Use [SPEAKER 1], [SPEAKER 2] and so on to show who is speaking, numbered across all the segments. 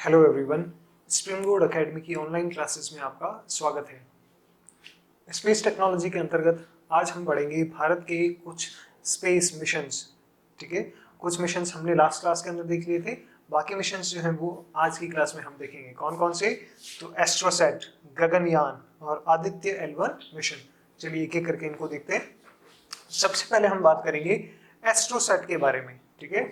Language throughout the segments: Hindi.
[SPEAKER 1] Hello everyone, spring board academy की ऑनलाइन क्लासेस में आपका स्वागत है। स्पेस टेक्नोलॉजी के अंतर्गत आज हम पढ़ेंगे भारत के कुछ स्पेस मिशंस। ठीक है, कुछ मिशंस हमने लास्ट क्लास के अंदर देख लिए थे, बाकी मिशंस जो हैं वो आज की क्लास में हम देखेंगे। कौन कौन से? तो एस्ट्रोसैट, गगनयान और आदित्य L1 मिशन। चलिए एक एक करके इनको देखते हैं। सबसे पहले हम बात करेंगे एस्ट्रोसैट के बारे में। ठीक है,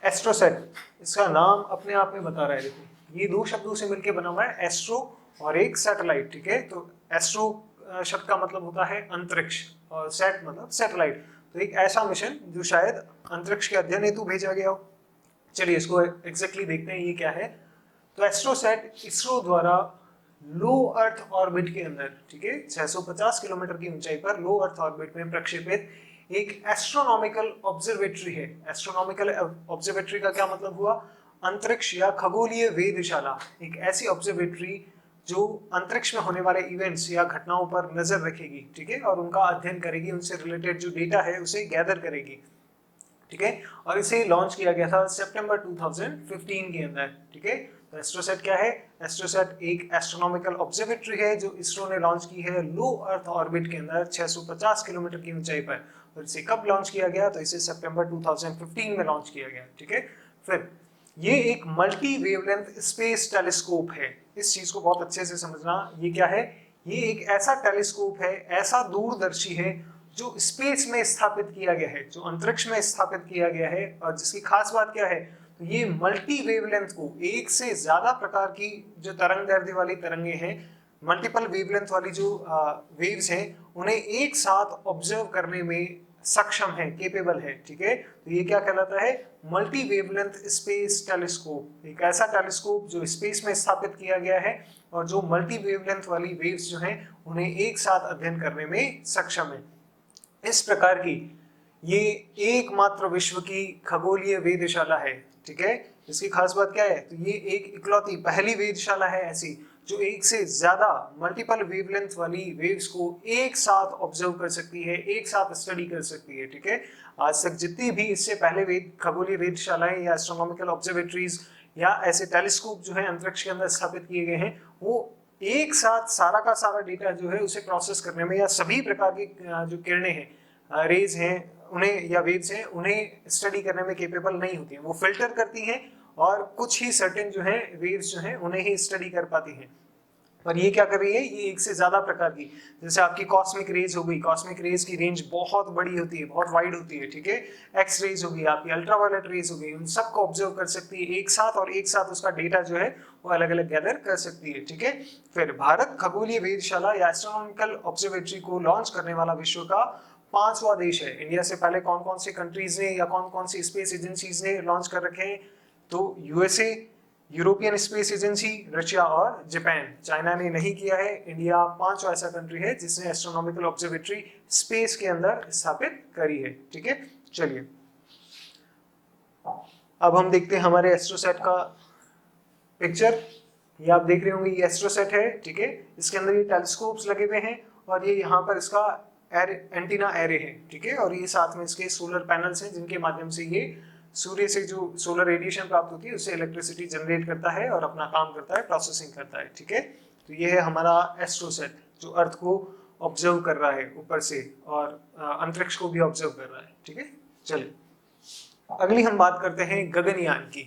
[SPEAKER 1] एस्ट्रोसैट, इसका नाम अपने आप में बता रहा है। देखो, ये दो शब्दों से मिलकर बना हुआ है, एस्ट्रो और एक सैटेलाइट। ठीक है, तो एस्ट्रो शब्द का मतलब होता है अंतरिक्ष और सैट मतलब सैटेलाइट। तो एक ऐसा मिशन जो शायद अंतरिक्ष के अध्ययन हेतु भेजा गया हो। चलिए इसको एग्जैक्टली देखते हैं ये क्या है। तो एस्ट्रोसैट इसरो द्वारा लो अर्थ ऑर्बिट के अंदर, ठीक है, 650 किलोमीटर की ऊंचाई पर लो अर्थ ऑर्बिट में प्रक्षेपित एक एस्ट्रोनॉमिकल ऑब्जर्वेटरी है। एस्ट्रोनॉमिकल ऑब्जर्वेटरी का क्या मतलब हुआ? अंतरिक्ष या खगोलीय वेधशाला। एक ऐसी ऑब्जर्वेटरी जो अंतरिक्ष में होने वाले इवेंट्स या घटनाओं पर नजर रखेगी, ठीक है, और उनका अध्ययन करेगी, उनसे रिलेटेड जो डेटा है उसे गैदर करेगी। ठीक है, और इसे लॉन्च किया गया था सितंबर 2015 के अंदर। ठीक है, तो एस्ट्रोसैट क्या है? एस्ट्रोसैट एक एस्ट्रोनॉमिकल ऑब्जर्वेटरी है जो इसरो ने लॉन्च की है लो अर्थ ऑर्बिट के अंदर 650 किलोमीटर की ऊंचाई पर। और इसे कब लॉन्च किया गया? तो इसे सितंबर 2015 में लॉन्च किया गया। ठीक है, फिर ये एक मल्टी वेवलेंथ स्पेस टेलीस्कोप है। इस चीज को बहुत अच्छे से समझना। ये क्या है? ये एक ऐसा टेलीस्कोप है, ऐसा दूरदर्शी है जो स्पेस में स्थापित किया गया है, जो अंतरिक्ष में स्थापित किया गया है। और जिसकी खास बात क्या है? तो ये मल्टी वेवलेंथ को, एक से ज्यादा प्रकार की जो तरंग दैर्ध्य वाली तरंगे हैं, मल्टीपल वेवलेंथ वाली जो वेव्स हैं, उन्हें एक साथ ऑब्जर्व करने में सक्षम है, केपेबल है। ठीक है, तो ये क्या कहलाता है? Multi wavelength space telescope. एक ऐसा टेलीस्कोप जो स्पेस में स्थापित किया गया है और जो मल्टी वेवलेंथ वाली वेव्स जो हैं उन्हें एक साथ अध्ययन करने में सक्षम है। इस प्रकार की ये एकमात्र विश्व की खगोलीय वेधशाला है। ठीक है, इसकी खास बात क्या है? तो ये एक इकलौती पहली वेधशाला है ऐसी जो एक से ज्यादा मल्टीपल वेवलेंथ वाली वेव्स को एक साथ ऑब्जर्व कर सकती है, एक साथ स्टडी कर सकती है। ठीक है, आज तक जितनी भी इससे पहले खगोलीय वेधशालाएं या एस्ट्रोनॉमिकल ऑब्जर्वेटरीज या ऐसे टेलीस्कोप जो है अंतरिक्ष के अंदर स्थापित किए गए हैं, वो एक साथ सारा का सारा डेटा जो है उसे प्रोसेस करने में, या सभी प्रकार की जो किरणें हैं, रेज हैं उन्हें, या वेव्स हैं उन्हें स्टडी करने में केपेबल नहीं होती हैं। वो फिल्टर करती हैं और कुछ ही सर्टेन जो है वेव्स जो हैं उन्हें ही स्टडी कर पाती हैं। और ये क्या कर रही है? ये एक से ज्यादा प्रकार की, जैसे आपकी कॉस्मिक रेज हो गई, कॉस्मिक रेज की रेंज बहुत बड़ी होती है, बहुत वाइड होती है। ठीक है, एक्स रेज हो गई, आपकी अल्ट्रावायलेट रेज हो गई, उन सबको ऑब्जर्व कर सकती है एक साथ, और एक साथ उसका डेटा जो है वो अलग अलग गैदर कर सकती है। ठीक है, फिर भारत खगोलीय वेधशाला या एस्ट्रोनॉमिकल ऑब्जर्वेटरी को लॉन्च करने वाला विश्व का 5वां देश है। इंडिया से पहले कौन कौन सी कंट्रीज ने या कौन कौन सी स्पेस एजेंसीज ने लॉन्च कर रखे हैं? तो USA, European space agency, Russia और जापान। चाइना ने नहीं किया है। इंडिया 5वां ऐसा कंट्री है जिसने एस्ट्रोनॉमिकल ऑब्जर्वेटरी स्पेस के अंदर स्थापित करी है। ठीक है, चलिए अब हम देखते हैं हमारे एस्ट्रोसैट का पिक्चर। ये आप देख रहे होंगे, ये एस्ट्रोसैट है। ठीक है, इसके अंदर ये टेलीस्कोप्स लगे हुए हैं और ये यहाँ पर इसका एंटीना एरे है। ठीक है, और ये साथ में इसके सोलर पैनल्स हैं जिनके माध्यम से ये सूर्य से जो सोलर रेडिएशन प्राप्त होती है उससे इलेक्ट्रिसिटी जनरेट करता है और अपना काम करता है, प्रोसेसिंग करता है। ठीक है, तो ये है हमारा एस्ट्रोसैट जो अर्थ को ऑब्जर्व कर रहा है ऊपर से और अंतरिक्ष को भी ऑब्जर्व कर रहा है। ठीक है, चलिए अगली हम बात करते हैं गगनयान की।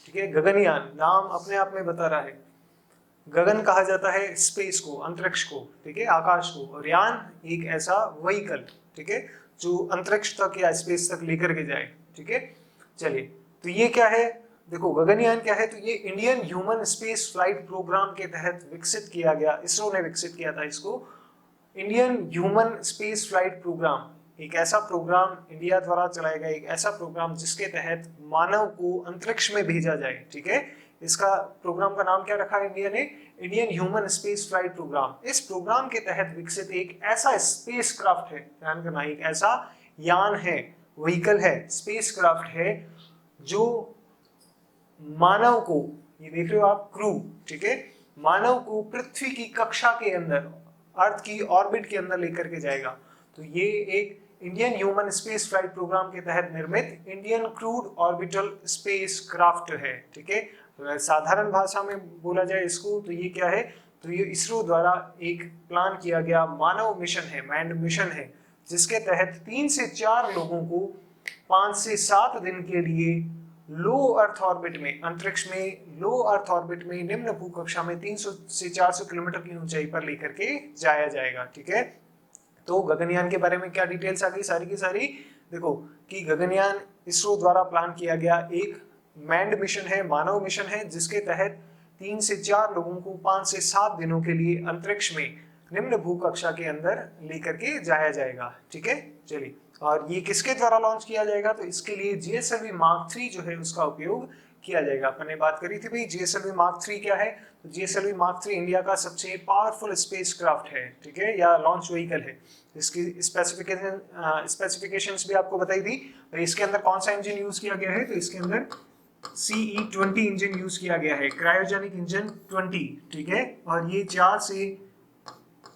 [SPEAKER 1] ठीक है, गगनयान नाम अपने आप में बता रहा है। गगन कहा जाता है स्पेस को, अंतरिक्ष को, ठीक है, आकाश को, और यान एक ऐसा व्हीकल, ठीक है, जो अंतरिक्ष तक या स्पेस तक लेकर के जाए। ठीक है, चलिए तो ये क्या है? देखो गगनयान क्या है? तो ये Indian human space flight programme के तहत विकसित किया गया, इसरो ने विकसित किया था इसको। Indian human space flight programme एक ऐसा प्रोग्राम इंडिया द्वारा चलाया गया, एक ऐसा प्रोग्राम जिसके तहत मानव को अंतरिक्ष में भेजा जाए। ठीक है, इसका प्रोग्राम का नाम क्या रखा है इंडिया ने? Indian human space flight programme. इस प्रोग्राम के तहत विकसित एक ऐसा स्पेस क्राफ्ट है, ध्यान करना, एक ऐसा यान है, व्हीकल है, स्पेस क्राफ्ट है जो मानव को, ये देख रहे हो आप, क्रू, ठीक है, मानव को पृथ्वी की कक्षा के अंदर, अर्थ की ऑर्बिट के अंदर लेकर के जाएगा। तो ये एक Indian human space flight programme के तहत निर्मित Indian crewed orbital spacecraft है। ठीक है, अगर साधारण भाषा में बोला जाए इसको तो ये क्या है, तो ये इसरो द्वारा एक प्लान किया गया मानव मिशन है, मैंड मिशन है, जिसके तहत 3 से 4 लोगों को 5 से 7 दिन के लिए लो अर्थ ऑर्बिट में, अंतरिक्ष में लो अर्थ ऑर्बिट में निम्न भूकक्षा में 300 से 400 किलोमीटर की ऊंचाई पर लेकर के जाया जाएगा। ठीक है, तो गगनयान के बारे में क्या डिटेल्स आ गई सारी की सारी, देखो कि गगनयान इसरो द्वारा प्लान किया गया एक मैंड मिशन है, मानव मिशन है, जिसके तहत 3 से 4 लोगों को 5 से 7 दिनों के लिए अंतरिक्ष में निम्न भूकक्षा के अंदर लेकर के जाया जाएगा। ठीक है, चलिए, और ये किसके द्वारा लॉन्च किया जाएगा, तो इसके लिए जीएसएलवी मार्क 3 जो है उसका उपयोग किया जाएगा। अपन ने बात करी थी भाई जीएसएलवी मार्क 3 क्या है, तो जीएसएलवी मार्क 3 इंडिया का सबसे पावरफुल स्पेसक्राफ्ट है। ठीक है, या लॉन्च व्हीकल है। इसकी स्पेसिफिकेशंस भी आपको बताई थी। इसके अंदर कौन सा इंजन यूज किया गया है, तो इसके अंदर CE-20 इंजन यूज किया गया है, क्रायोजेनिक इंजन 20। ठीक है, और ये 4 से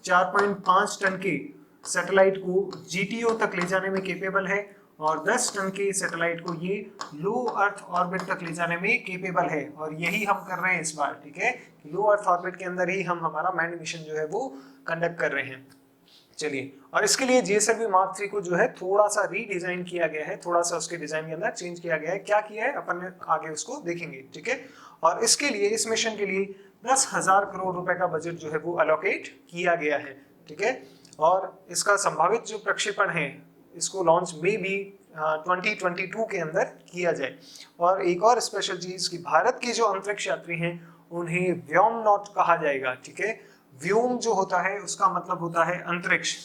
[SPEAKER 1] 4.5 टन के सैटेलाइट को GTO तक ले जाने में केपेबल है, और 10 टन के सैटेलाइट को ये लो अर्थ ऑर्बिट तक ले जाने में केपेबल है। और यही हम कर रहे हैं इस बार। ठीक है, लो अर्थ ऑर्बिट के अंदर ही हम हमारा मैंड मिशन जो है वो कंडक्ट कर रहे हैं। चलिए, और इसके लिए जीएसएलवी मार्क 3 को जो है थोड़ा सा रीडिजाइन किया गया है, थोड़ा सा उसके डिजाइन के अंदर चेंज किया गया है। क्या किया है अपन ने आगे उसको देखेंगे। ठीक है, और इसके लिए, इस मिशन के लिए 10,000 करोड़ रुपए का बजट जो है वो अलोकेट किया गया है। ठीक है, और इसका संभावित जो प्रक्षेपण है, इसको लॉन्च में भी 2022 के अंदर किया जाए। और एक और स्पेशल चीज कि भारत के जो अंतरिक्ष यात्री हैं उन्हें व्योमनॉट कहा जाएगा। ठीक है, व्योम जो होता है उसका मतलब होता है अंतरिक्ष।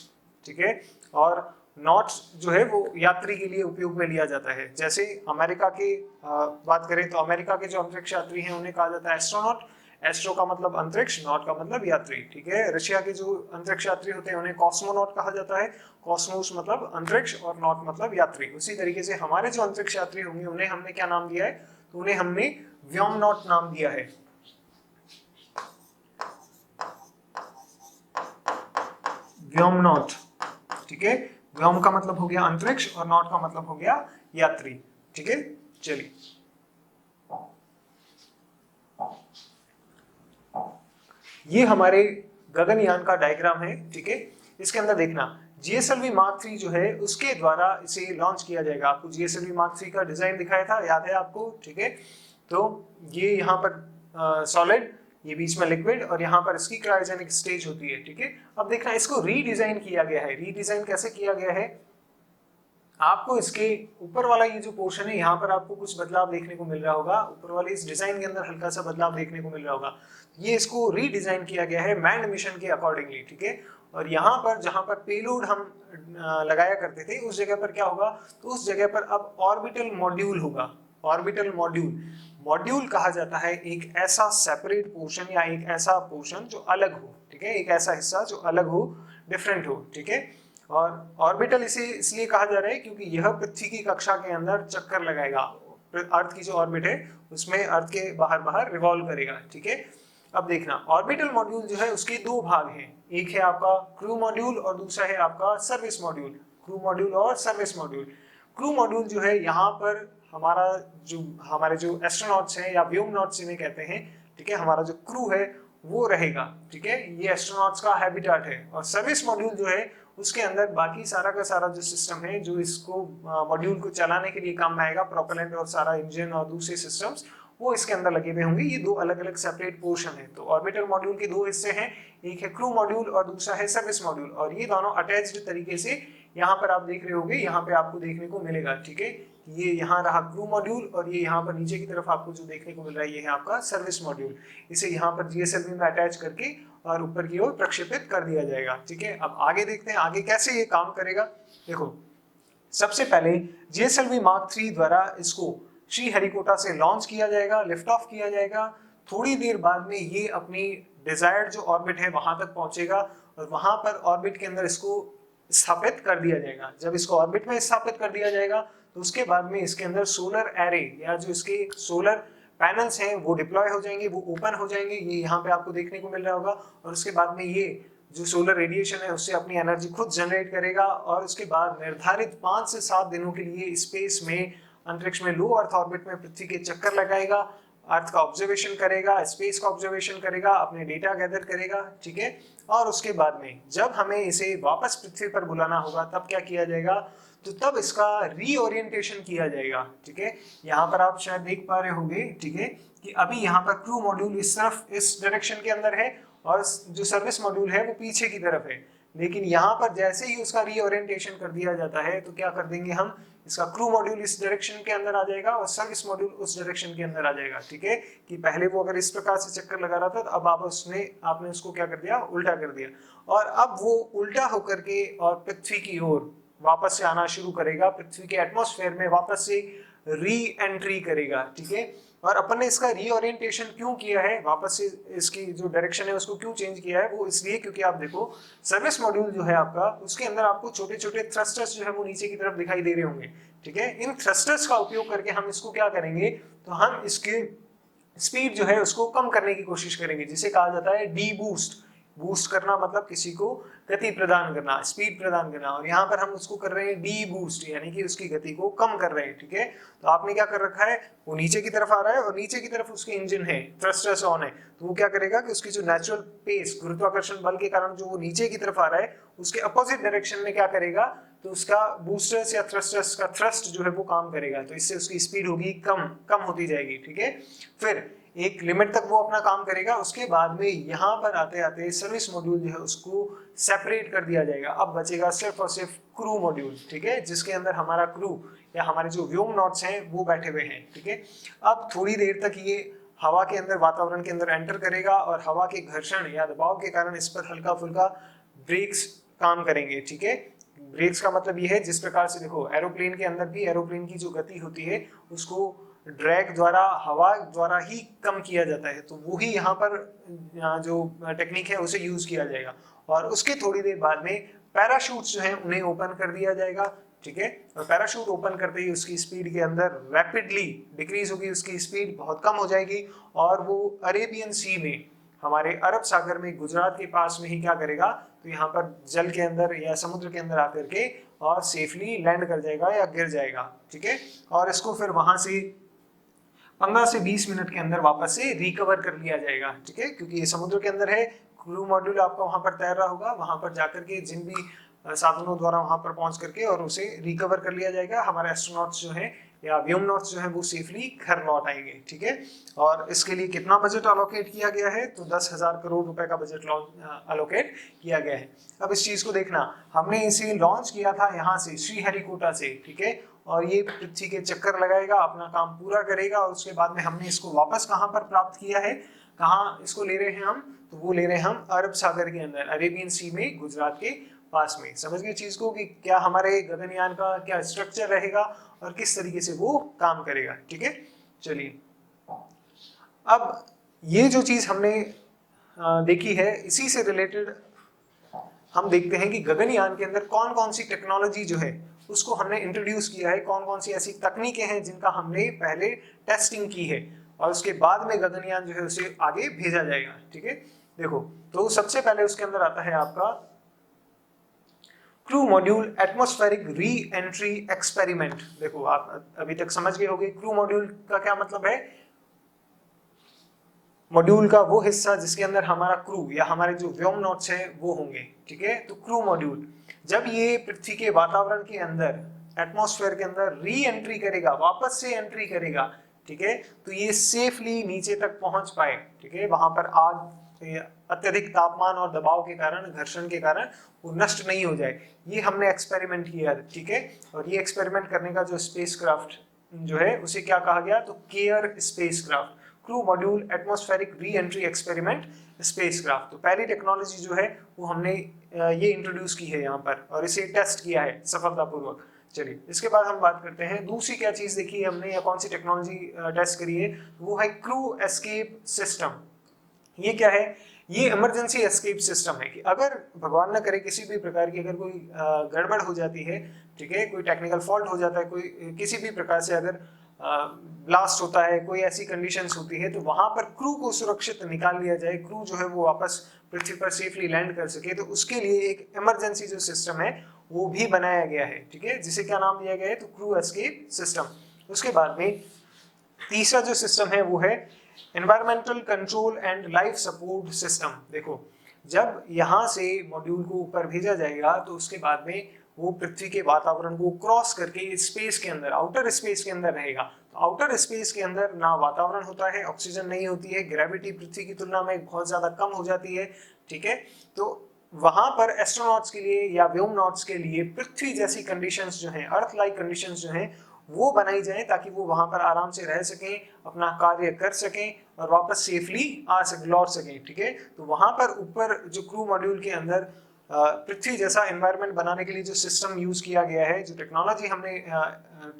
[SPEAKER 1] ठीक है, और नॉट जो है वो यात्री के लिए उपयोग में लिया जाता है। जैसे अमेरिका की बात करें तो अमेरिका के जो अंतरिक्ष यात्री हैं उन्हें कहा जाता है एस्ट्रोनॉट। एस्ट्रो का मतलब अंतरिक्ष, नॉट का मतलब यात्री। ठीक है, रशिया के जो अंतरिक्ष यात्री होते हैं उन्हें कॉस्मोनॉट कहा जाता है। कॉस्मोस मतलब अंतरिक्ष और नॉट मतलब यात्री। उसी तरीके से हमारे जो अंतरिक्ष यात्री होंगे उन्हें हमने क्या नाम दिया है, तो उन्हें हमने व्योमनॉट नाम दिया है। व्योमनॉट। ठीक है, व्योम का मतलब हो गया अंतरिक्ष और नॉट का मतलब हो गया यात्री। ठीक है, चलिए, ये हमारे गगनयान का डायग्राम है। ठीक है, इसके अंदर देखना जीएसएलवी मार्क 3 जो है उसके द्वारा इसे लॉन्च किया जाएगा। आपको जीएसएलवी मार्क 3 का डिजाइन दिखाया था, याद है आपको। ठीक है, तो ये यहाँ पर सॉलिड, ये बीच में लिक्विड, और यहाँ पर इसकी क्रायोजेनिक स्टेज होती है। ठीक है, अब देखना इसको रीडिजाइन किया गया है। रीडिजाइन कैसे किया गया है, आपको इसके ऊपर वाला ये जो पोर्शन है यहाँ पर आपको कुछ बदलाव देखने को मिल रहा होगा। ऊपर वाले इस डिजाइन के अंदर हल्का सा बदलाव देखने को मिल रहा होगा। ये इसको रीडिजाइन किया गया है मैंड मिशन के अकॉर्डिंगली। ठीक है, और यहाँ पर जहाँ पर पेलोड हम लगाया करते थे उस जगह पर क्या होगा, तो उस जगह पर अब ऑर्बिटल मॉड्यूल होगा। ऑर्बिटल मॉड्यूल, मॉड्यूल कहा जाता है एक ऐसा सेपरेट पोर्शन या एक ऐसा पोर्शन जो अलग हो। ठीक है, एक ऐसा हिस्सा जो अलग हो, डिफरेंट हो। ठीक है, और ऑर्बिटल इसे इसलिए कहा जा रहा है क्योंकि यह पृथ्वी की कक्षा के अंदर चक्कर लगाएगा। अर्थ की जो ऑर्बिट है उसमें अर्थ के बाहर बाहर रिवॉल्व करेगा। ठीक है, अब देखना ऑर्बिटल मॉड्यूल जो है उसके दो भाग हैं, एक है आपका क्रू मॉड्यूल और दूसरा है आपका सर्विस मॉड्यूल। क्रू मॉड्यूल और सर्विस मॉड्यूल। क्रू मॉड्यूल जो है यहाँ पर हमारे जो एस्ट्रोनॉट्स हैं या व्योमनॉट्स इन्हें कहते हैं। ठीक है, हमारा जो क्रू है वो रहेगा। ठीक है, ये एस्ट्रोनॉट्स का हैबिटाट है। और सर्विस मॉड्यूल जो है उसके अंदर बाकी सारा का सारा जो सिस्टम है जो इसको मॉड्यूल को चलाने के लिए काम में आएगा, प्रोपेलेंट और सारा इंजन और दूसरे सिस्टम्स, वो इसके अंदर लगे हुए होंगे। ये दो अलग अलग सेपरेट पोर्शन है। तो ऑर्बिटल मॉड्यूल के दो हिस्से हैं, एक है क्रू मॉड्यूल और दूसरा है सर्विस मॉड्यूल। और ये दोनों अटैच्ड तरीके से यहाँ पर आप देख रहे होंगे, यहाँ पे आपको देखने को मिलेगा। ठीक है, ये यहाँ रहा क्रू मॉड्यूल और ये यहाँ पर नीचे की तरफ आपको जो देखने को मिल रहा है ये है आपका सर्विस मॉड्यूल। इसे यहाँ पर जीएसएलवी में अटैच करके और ऊपर की ओर प्रक्षेपित कर दिया जाएगा। ठीक है, अब आगे देखते हैं आगे कैसे ये काम करेगा। देखो, सबसे पहले जीएसएलवी मार्क 3 द्वारा इसको श्रीहरिकोटा से लॉन्च किया जाएगा, लिफ्ट ऑफ किया जाएगा। थोड़ी देर बाद में ये अपनी डिजायर्ड जो ऑर्बिट है वहां तक पहुंचेगा और वहां पर ऑर्बिट के अंदर इसको स्थापित कर दिया जाएगा। जब इसको ऑर्बिट में स्थापित कर दिया जाएगा तो उसके बाद में इसके अंदर सोलर एरे या जो इसके सोलर पैनल्स हैं वो डिप्लॉय हो जाएंगे, वो ओपन हो जाएंगे। ये यहाँ पे आपको देखने को मिल रहा होगा। और उसके बाद में ये जो सोलर रेडिएशन है उससे अपनी एनर्जी खुद जनरेट करेगा और उसके बाद निर्धारित 5 से 7 दिनों के लिए स्पेस में, अंतरिक्ष में लो अर्थ ऑर्बिट में पृथ्वी के चक्कर लगाएगा अर्थ का ऑब्जर्वेशन करेगा, स्पेस का ऑब्जर्वेशन करेगा, अपने डेटा गैदर करेगा, ठीक है। और उसके बाद में जब हमें इसे वापस पृथ्वी पर बुलाना होगा तब क्या किया जाएगा, तो तब इसका रीओरिएंटेशन किया जाएगा, ठीक है। यहाँ पर आप शायद देख पा रहे होंगे, ठीक है, कि अभी यहाँ पर क्रू मॉड्यूल इस तरफ इस डायरेक्शन के अंदर है और जो सर्विस मॉड्यूल है वो पीछे की तरफ है। लेकिन यहाँ पर जैसे ही उसका रीओरिएंटेशन कर दिया जाता है तो क्या कर देंगे हम, इसका क्रू मॉड्यूल इस डायरेक्शन के अंदर आ जाएगा और सर्विस मॉड्यूल उस डायरेक्शन के अंदर आ जाएगा, ठीक है। कि पहले वो अगर इस प्रकार से चक्कर लगा रहा था तो अब आपने उसको क्या कर दिया, उल्टा कर दिया, और अब वो उल्टा होकर के और पृथ्वी की ओर वापस से आना शुरू करेगा, पृथ्वी के एटमॉस्फेयर में वापस से री एंट्री करेगा, ठीक है। और अपन ने इसका रीओरिएंटेशन क्यों किया है, वापस से इसकी जो डायरेक्शन है उसको क्यों चेंज किया है, वो इसलिए क्योंकि आप देखो सर्विस मॉड्यूल जो है आपका, उसके अंदर आपको छोटे छोटे थ्रस्टर्स जो है वो नीचे की तरफ दिखाई दे रहे होंगे, ठीक है। इन थ्रस्टर्स का उपयोग करके हम इसको क्या करेंगे, तो हम इसके स्पीड जो है उसको कम करने की कोशिश करेंगे, जिसे कहा जाता है डी बूस्ट। बूस्ट करना मतलब किसी को गति प्रदान करना, स्पीड प्रदान करना, और यहाँ पर हम उसको कर रहे हैं डी बूस्ट, यानी कि उसकी गति को कम कर रहे हैं, ठीक है। तो आपने क्या कर रखा है, वो नीचे की तरफ आ रहा है और नीचे की तरफ उसके इंजन है, थ्रस्टर्स ऑन है, तो वो क्या करेगा कि उसकी जो नेचुरल पेस, गुरुत्वाकर्षण बल के कारण जो वो नीचे की तरफ आ रहा है उसके अपोजिट डायरेक्शन में क्या करेगा, तो उसका बूस्टर्स या थ्रस्टर्स का थ्रस्ट जो है वो काम करेगा, तो इससे उसकी स्पीड होगी कम कम होती जाएगी, ठीक है। फिर एक लिमिट तक वो अपना काम करेगा, उसके बाद में यहाँ पर आते आते सर्विस मॉड्यूल जो है उसको सेपरेट कर दिया जाएगा। अब बचेगा सिर्फ और सिर्फ क्रू मॉड्यूल, ठीक है, जिसके अंदर हमारा क्रू या हमारे जो व्योमनॉट्स हैं वो बैठे हुए हैं, ठीक है। अब थोड़ी देर तक ये हवा के अंदर, वातावरण के अंदर एंटर करेगा और हवा के घर्षण या दबाव के कारण इस पर हल्का फुल्का ब्रेक्स काम करेंगे, ठीक है। ब्रेक्स का मतलब ये है, जिस प्रकार से देखो एरोप्लेन के अंदर भी एरोप्लेन की जो गति होती है उसको ड्रैग द्वारा, हवा द्वारा ही कम किया जाता है, तो वही यहाँ पर जो टेक्निक है उसे यूज किया जाएगा। और उसके थोड़ी देर बाद में पैराशूट्स जो है उन्हें ओपन कर दिया जाएगा, ठीक है। और पैराशूट ओपन करते ही उसकी स्पीड के अंदर रैपिडली डिक्रीज होगी, उसकी स्पीड बहुत कम हो जाएगी और वो अरेबियन सी में, हमारे अरब सागर में, गुजरात के पास में ही क्या करेगा, तो यहाँ पर जल के अंदर या समुद्र के अंदर आकर के और सेफली लैंड कर जाएगा या गिर जाएगा, ठीक है। और इसको फिर वहां से 15 से 20 मिनट के अंदर वापस से रिकवर कर लिया जाएगा, ठीक है, क्योंकि ये समुद्र के अंदर है। क्रू मॉड्यूल आपका वहां पर तैर रहा होगा, वहां पर जाकर के जिन भी साधनों द्वारा वहां पर पहुंच करके और उसे रिकवर कर लिया जाएगा। हमारे एस्ट्रोनॉट्स जो हैं या व्योमनॉट्स जो हैं वो सेफली घर लौट आएंगे, ठीक है। और इसके लिए कितना बजट अलोकेट किया गया है, तो 10,000 करोड़ रुपए का बजट अलोकेट किया गया है। अब इस चीज को देखना, हमने इसे लॉन्च किया था यहाँ से, श्रीहरिकोटा से, ठीक है, और ये पृथ्वी के चक्कर लगाएगा, अपना काम पूरा करेगा, और उसके बाद में हमने इसको वापस कहाँ पर प्राप्त किया है, कहाँ इसको ले रहे हैं हम, तो वो ले रहे हैं हम अरब सागर के अंदर, अरेबियन सी में, गुजरात के पास में। समझ गए चीज को कि क्या हमारे गगनयान का क्या स्ट्रक्चर रहेगा और किस तरीके से वो काम करेगा, ठीक है। चलिए, अब ये जो चीज हमने देखी है, इसी से रिलेटेड हम देखते हैं कि गगनयान के अंदर कौन कौन सी टेक्नोलॉजी जो है उसको हमने इंट्रोड्यूस किया है, कौन कौन सी ऐसी तकनीकें हैं जिनका हमने पहले टेस्टिंग की है और उसके बाद में गगनयान जो है उसे आगे भेजा जाएगा, ठीक है। देखो, तो सबसे पहले उसके अंदर आता है आपका crew module atmospheric re entry experiment. देखो, आप अभी तक समझ गए होंगे क्रू मॉड्यूल का क्या मतलब है। मॉड्यूल का वो हिस्सा जिसके अंदर हमारा क्रू या हमारे जो व्योमनॉट्स है वो होंगे, ठीक है। तो क्रू मॉड्यूल जब ये पृथ्वी के वातावरण के अंदर, एटमॉस्फेयर के अंदर री एंट्री करेगा, वापस से एंट्री करेगा, ठीक है, तो ये सेफली नीचे तक पहुंच पाए, ठीक है। वहां पर आग, अत्यधिक तापमान और दबाव के कारण, घर्षण के कारण वो नष्ट नहीं हो जाए, ये हमने एक्सपेरिमेंट किया, ठीक है। और ये एक्सपेरिमेंट करने का जो स्पेसक्राफ्ट जो है उसे क्या कहा गया, तो care spacecraft, crew module atmospheric re entry experiment spacecraft. तो पहली टेक्नोलॉजी जो है वो हमने ये इंट्रोड्यूस की है यहाँ पर और इसे टेस्ट किया है सफलतापूर्वक। चलिए, इसके बाद हम बात करते हैं दूसरी क्या चीज देखी है हमने या कौन सी टेक्नोलॉजी टेस्ट करी है, वो है क्रू एस्केप सिस्टम। ये क्या है, ये इमरजेंसी एस्केप सिस्टम है कि अगर भगवान न करे किसी भी प्रकार की अगर कोई गड़बड़ हो जाती है, ठीक है, कोई टेक्निकल फॉल्ट हो जाता है, कोई किसी भी प्रकार से अगर ब्लास्ट होता है, कोई ऐसी कंडीशंस होती है, तो वहां पर क्रू को सुरक्षित निकाल लिया जाए, क्रू जो है वो वापस पृथ्वी पर सेफली लैंड कर सके, तो उसके लिए एक इमरजेंसी जो सिस्टम है वो भी बनाया गया है, ठीक है, जिसे क्या नाम दिया गया है, तो क्रू एस्केप सिस्टम। उसके बाद में तीसरा जो सिस्टम है वो है environmental control and life support system. देखो, जब यहाँ से मॉड्यूल को ऊपर भेजा जाएगा तो उसके बाद में वो पृथ्वी के वातावरण को क्रॉस करके स्पेस के अंदर, आउटर स्पेस के अंदर रहेगा। तो आउटर स्पेस के अंदर ना वातावरण होता है, ऑक्सीजन नहीं होती है, ग्रेविटी पृथ्वी की तुलना में बहुत ज्यादा कम हो जाती है, ठीक है। तो वहां पर एस्ट्रोनॉट्स के लिए या व्योमनॉट्स के लिए पृथ्वी जैसी कंडीशंस जो हैं, अर्थ लाइक कंडीशंस जो हैं, वो बनाई जाए ताकि वो वहां पर आराम से रह सकें, अपना कार्य कर सकें और वापस सेफली आ सकें, लौट सकें, ठीक है। तो वहां पर ऊपर जो क्रू मॉड्यूल के अंदर पृथ्वी जैसा एनवायरनमेंट बनाने के लिए जो सिस्टम यूज किया गया है, जो टेक्नोलॉजी हमने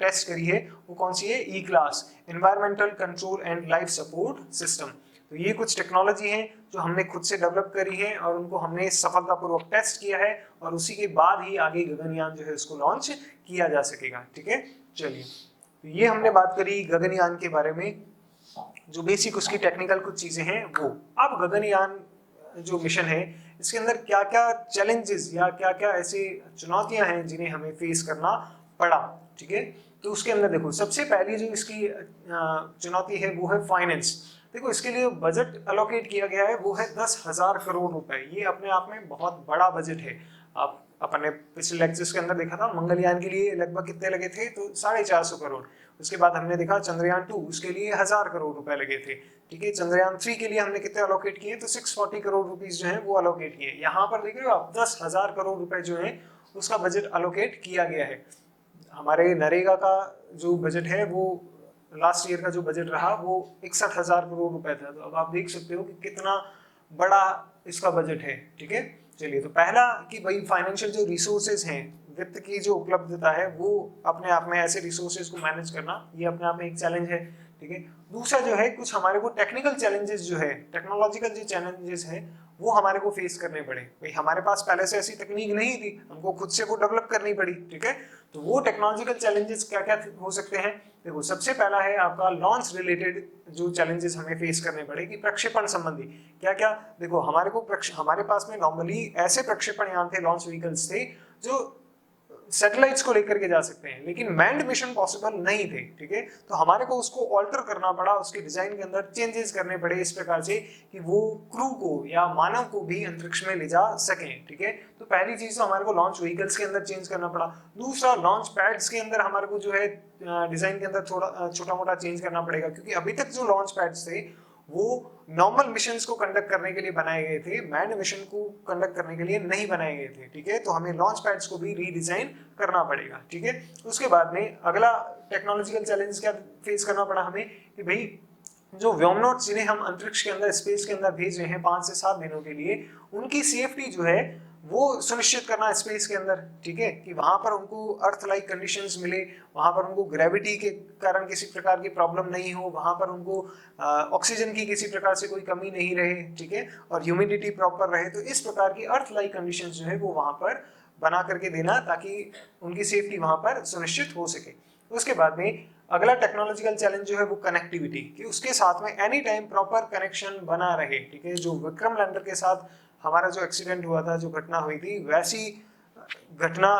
[SPEAKER 1] टेस्ट करी है, वो कौन सी है? E class, environmental control and life support system. तो ये कुछ टेक्नोलॉजी है जो हमने खुद से डेवलप करी है और उनको हमने सफलतापूर्वक टेस्ट किया है और उसी के बाद ही आगे गगनयान जो है उसको लॉन्च किया जा सकेगा, ठीक है। चलिए, तो ये हमने बात करी गगनयान के बारे में, जो बेसिक उसकी टेक्निकल कुछ चीजें हैं वो। अब गगनयान जो मिशन है, इसके अंदर क्या क्या चैलेंजेस या क्या क्या ऐसी चुनौतियां हैं जिन्हें हमें फेस करना पड़ा, ठीक है। तो उसके अंदर देखो, सबसे पहली जो इसकी चुनौती है वो है फाइनेंस। देखो, इसके लिए बजट अलोकेट किया गया है वो है 10,000 करोड़ रुपए। ये अपने आप में बहुत बड़ा बजट है। आप अपने पिछले लेक्चर्स के अंदर देखा था, मंगलयान के लिए लगभग कितने लगे थे? तो 450 करोड़। उसके बाद हमने देखा चंद्रयान 2, उसके लिए 1000 करोड़ रुपए लगे थे, ठीक है। चंद्रयान 3 के लिए हमने कितने अलोकेट किए? तो 640 करोड़ रुपीस जो है वो अलोकेट किए। यहाँ पर देख रहे हो आप, 10,000 करोड़ रुपए जो है उसका बजट अलोकेट किया गया है। हमारे नरेगा का जो बजट है वो लास्ट ईयर का जो बजट रहा वो 61,000 करोड़ रुपए था। तो अब आप देख सकते हो कि कितना बड़ा इसका बजट है, ठीक है। चलिए, तो पहला कि भाई फाइनेंशियल जो रिसोर्सेज हैं, वित्त की जो उपलब्धता है, वो अपने आप में ऐसे रिसोर्सेज को मैनेज करना, ये अपने आप में एक चैलेंज है, ठीक है। दूसरा जो है, कुछ हमारे को टेक्निकल चैलेंजेस जो है, टेक्नोलॉजिकल जो चैलेंजेस है वो हमारे को फेस करने पड़े। भाई हमारे पास पहले से ऐसी तकनीक नहीं थी, हमको खुद से वो डेवलप करनी पड़ी, ठीक है। तो वो टेक्नोलॉजिकल चैलेंजेस क्या क्या हो सकते हैं? देखो, सबसे पहला है आपका लॉन्च रिलेटेड जो चैलेंजेस हमें फेस करने पड़े कि प्रक्षेपण संबंधी क्या क्या। देखो, हमारे पास में नॉर्मली ऐसे प्रक्षेपण यान थे, लॉन्च व्हीकल्स थे जो सैटेलाइट्स को लेकर के जा सकते हैं, लेकिन मैन्ड मिशन पॉसिबल नहीं थे, ठीक है। तो हमारे को उसको ऑल्टर करना पड़ा, उसके डिजाइन के अंदर चेंजेस करने पड़े इस प्रकार से कि वो क्रू को या मानव को भी अंतरिक्ष में ले जा सकें, ठीक है। तो पहली चीज तो हमारे को लॉन्च व्हीकल्स के अंदर चेंज करना पड़ा। दूसरा, लॉन्च पैड्स के अंदर हमारे को जो है डिजाइन के अंदर थोड़ा छोटा मोटा चेंज करना पड़ेगा, क्योंकि अभी तक जो लॉन्च पैड्स थे वो नॉर्मल मिशंस को कंडक्ट करने के लिए बनाए गए थे, मैन्ड मिशन को कंडक्ट करने के लिए नहीं बनाए गए थे, ठीक है। तो हमें लॉन्च पैड्स को भी रीडिजाइन करना पड़ेगा, ठीक है। उसके बाद में अगला टेक्नोलॉजिकल चैलेंज क्या फेस करना पड़ा हमें कि भाई जो व्योमनॉट्स जिन्हें हम अंतरिक्ष के अंदर, स्पेस के अंदर भेज रहे हैं 5 से 7 दिनों के लिए, उनकी सेफ्टी जो है वो सुनिश्चित करना स्पेस के अंदर, ठीक है। कि वहां पर उनको अर्थ लाइक कंडीशंस मिले, वहां पर उनको ग्रेविटी के कारण किसी प्रकार की प्रॉब्लम नहीं हो, वहां पर उनको ऑक्सीजन की किसी प्रकार से कोई कमी नहीं रहे, ठीक है, और ह्यूमिडिटी प्रॉपर रहे। तो इस प्रकार की अर्थ लाइक कंडीशंस जो है वो वहां पर बना करके देना, ताकि उनकी सेफ्टी वहां पर सुनिश्चित हो सके। उसके बाद में अगला टेक्नोलॉजिकल चैलेंज जो है वो कनेक्टिविटी, कि उसके साथ में एनी टाइम प्रॉपर कनेक्शन बना रहे, ठीक है। जो विक्रम लैंडर के साथ हमारा जो एक्सीडेंट हुआ था, जो घटना हुई थी, वैसी घटना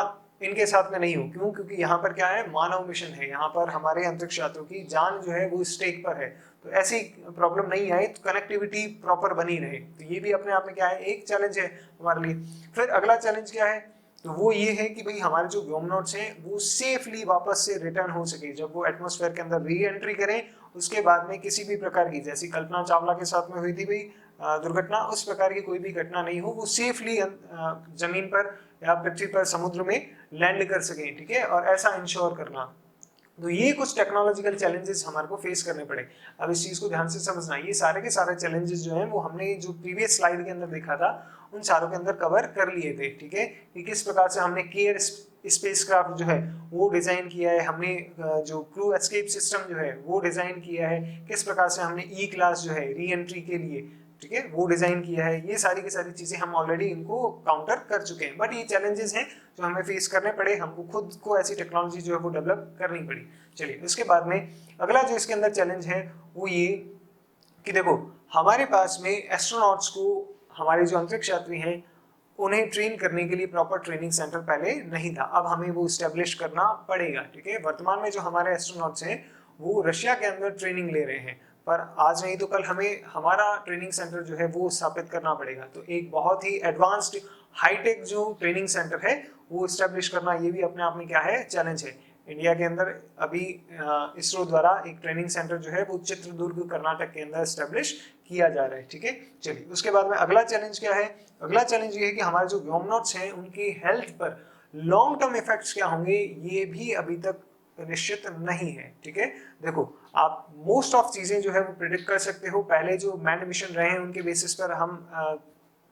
[SPEAKER 1] इनके साथ में नहीं हो। क्यों? क्योंकि यहाँ पर क्या है, मानव मिशन है, यहाँ पर हमारे अंतरिक्ष यात्रियों की जान जो है वो स्टेक पर है। तो ऐसी प्रॉब्लम नहीं आए, तो कनेक्टिविटी प्रॉपर बनी रहे। तो ये भी अपने आप में क्या है, एक चैलेंज है हमारे लिए। फिर अगला चैलेंज क्या है, तो वो ये है कि भाई हमारे जो व्योमनॉट्स हैं वो सेफली वापस से रिटर्न हो सके। जब वो एटमॉस्फेयर के अंदर री एंट्री करें, उसके बाद में किसी भी प्रकार की, जैसी कल्पना चावला के साथ में हुई थी भाई दुर्घटना, उस प्रकार की कोई भी घटना नहीं हो, वो सेफली जमीन पर या पृथ्वी पर, समुद्र में लैंड कर सकें, ठीक है। और ऐसा इंश्योर करना। तो ये कुछ टेक्नोलॉजिकल चैलेंजेस हमारे को फेस करने पड़े। अब इस चीज को ध्यान से समझना, ये सारे के सारे चैलेंजेस जो हैं वो हमने जो प्रीवियस स्लाइड के अंदर देखा था उन चारों के अंदर कवर कर लिए थे, ठीक है। कि किस प्रकार से हमने केयर स्पेसक्राफ्ट जो है वो डिजाइन किया है, हमने जो क्रू एस्केप सिस्टम जो है वो डिजाइन किया है, किस प्रकार से हमने ई क्लास जो है री एंट्री के लिए, ठीक है, वो डिजाइन किया है। ये सारी की सारी चीजें हम ऑलरेडी इनको काउंटर कर चुके हैं, बट ये चैलेंजेस हैं जो हमें फेस करने पड़े, हमको खुद को ऐसी टेक्नोलॉजी जो है वो डेवलप करनी पड़ी। चलिए, उसके बाद में अगला जो इसके अंदर चैलेंज है वो ये कि देखो, हमारे पास में एस्ट्रोनॉट्स को, हमारे जो अंतरिक्ष यात्री हैं, उन्हें ट्रेन करने के लिए प्रॉपर ट्रेनिंग सेंटर पहले नहीं था। अब हमें वो इस्टेब्लिश करना पड़ेगा, ठीक है। वर्तमान में जो हमारे एस्ट्रोनॉट्स हैं वो रशिया के अंदर ट्रेनिंग ले रहे हैं, पर आज नहीं तो कल हमें हमारा ट्रेनिंग सेंटर जो है वो स्थापित करना पड़ेगा। तो एक बहुत ही एडवांस्ड हाईटेक जो ट्रेनिंग सेंटर है वो स्टैब्लिश करना, ये भी अपने आप में क्या है, चैलेंज है। इंडिया के अंदर अभी इसरो द्वारा एक ट्रेनिंग सेंटर जो है वो चित्रदुर्ग कर्नाटक के अंदर स्टैब्लिश किया जा रहा है, ठीक है। चलिए उसके बाद में अगला चैलेंज क्या है, अगला चैलेंज ये है कि हमारे जो व्योमनॉट्स हैं उनकी हेल्थ पर लॉन्ग टर्म इफेक्ट्स क्या होंगे, ये भी अभी तक निश्चित नहीं है, ठीक है। देखो आप मोस्ट ऑफ चीजें जो है वो प्रिडिक्ट कर सकते हो, पहले जो मैंड मिशन रहे हैं उनके बेसिस पर हम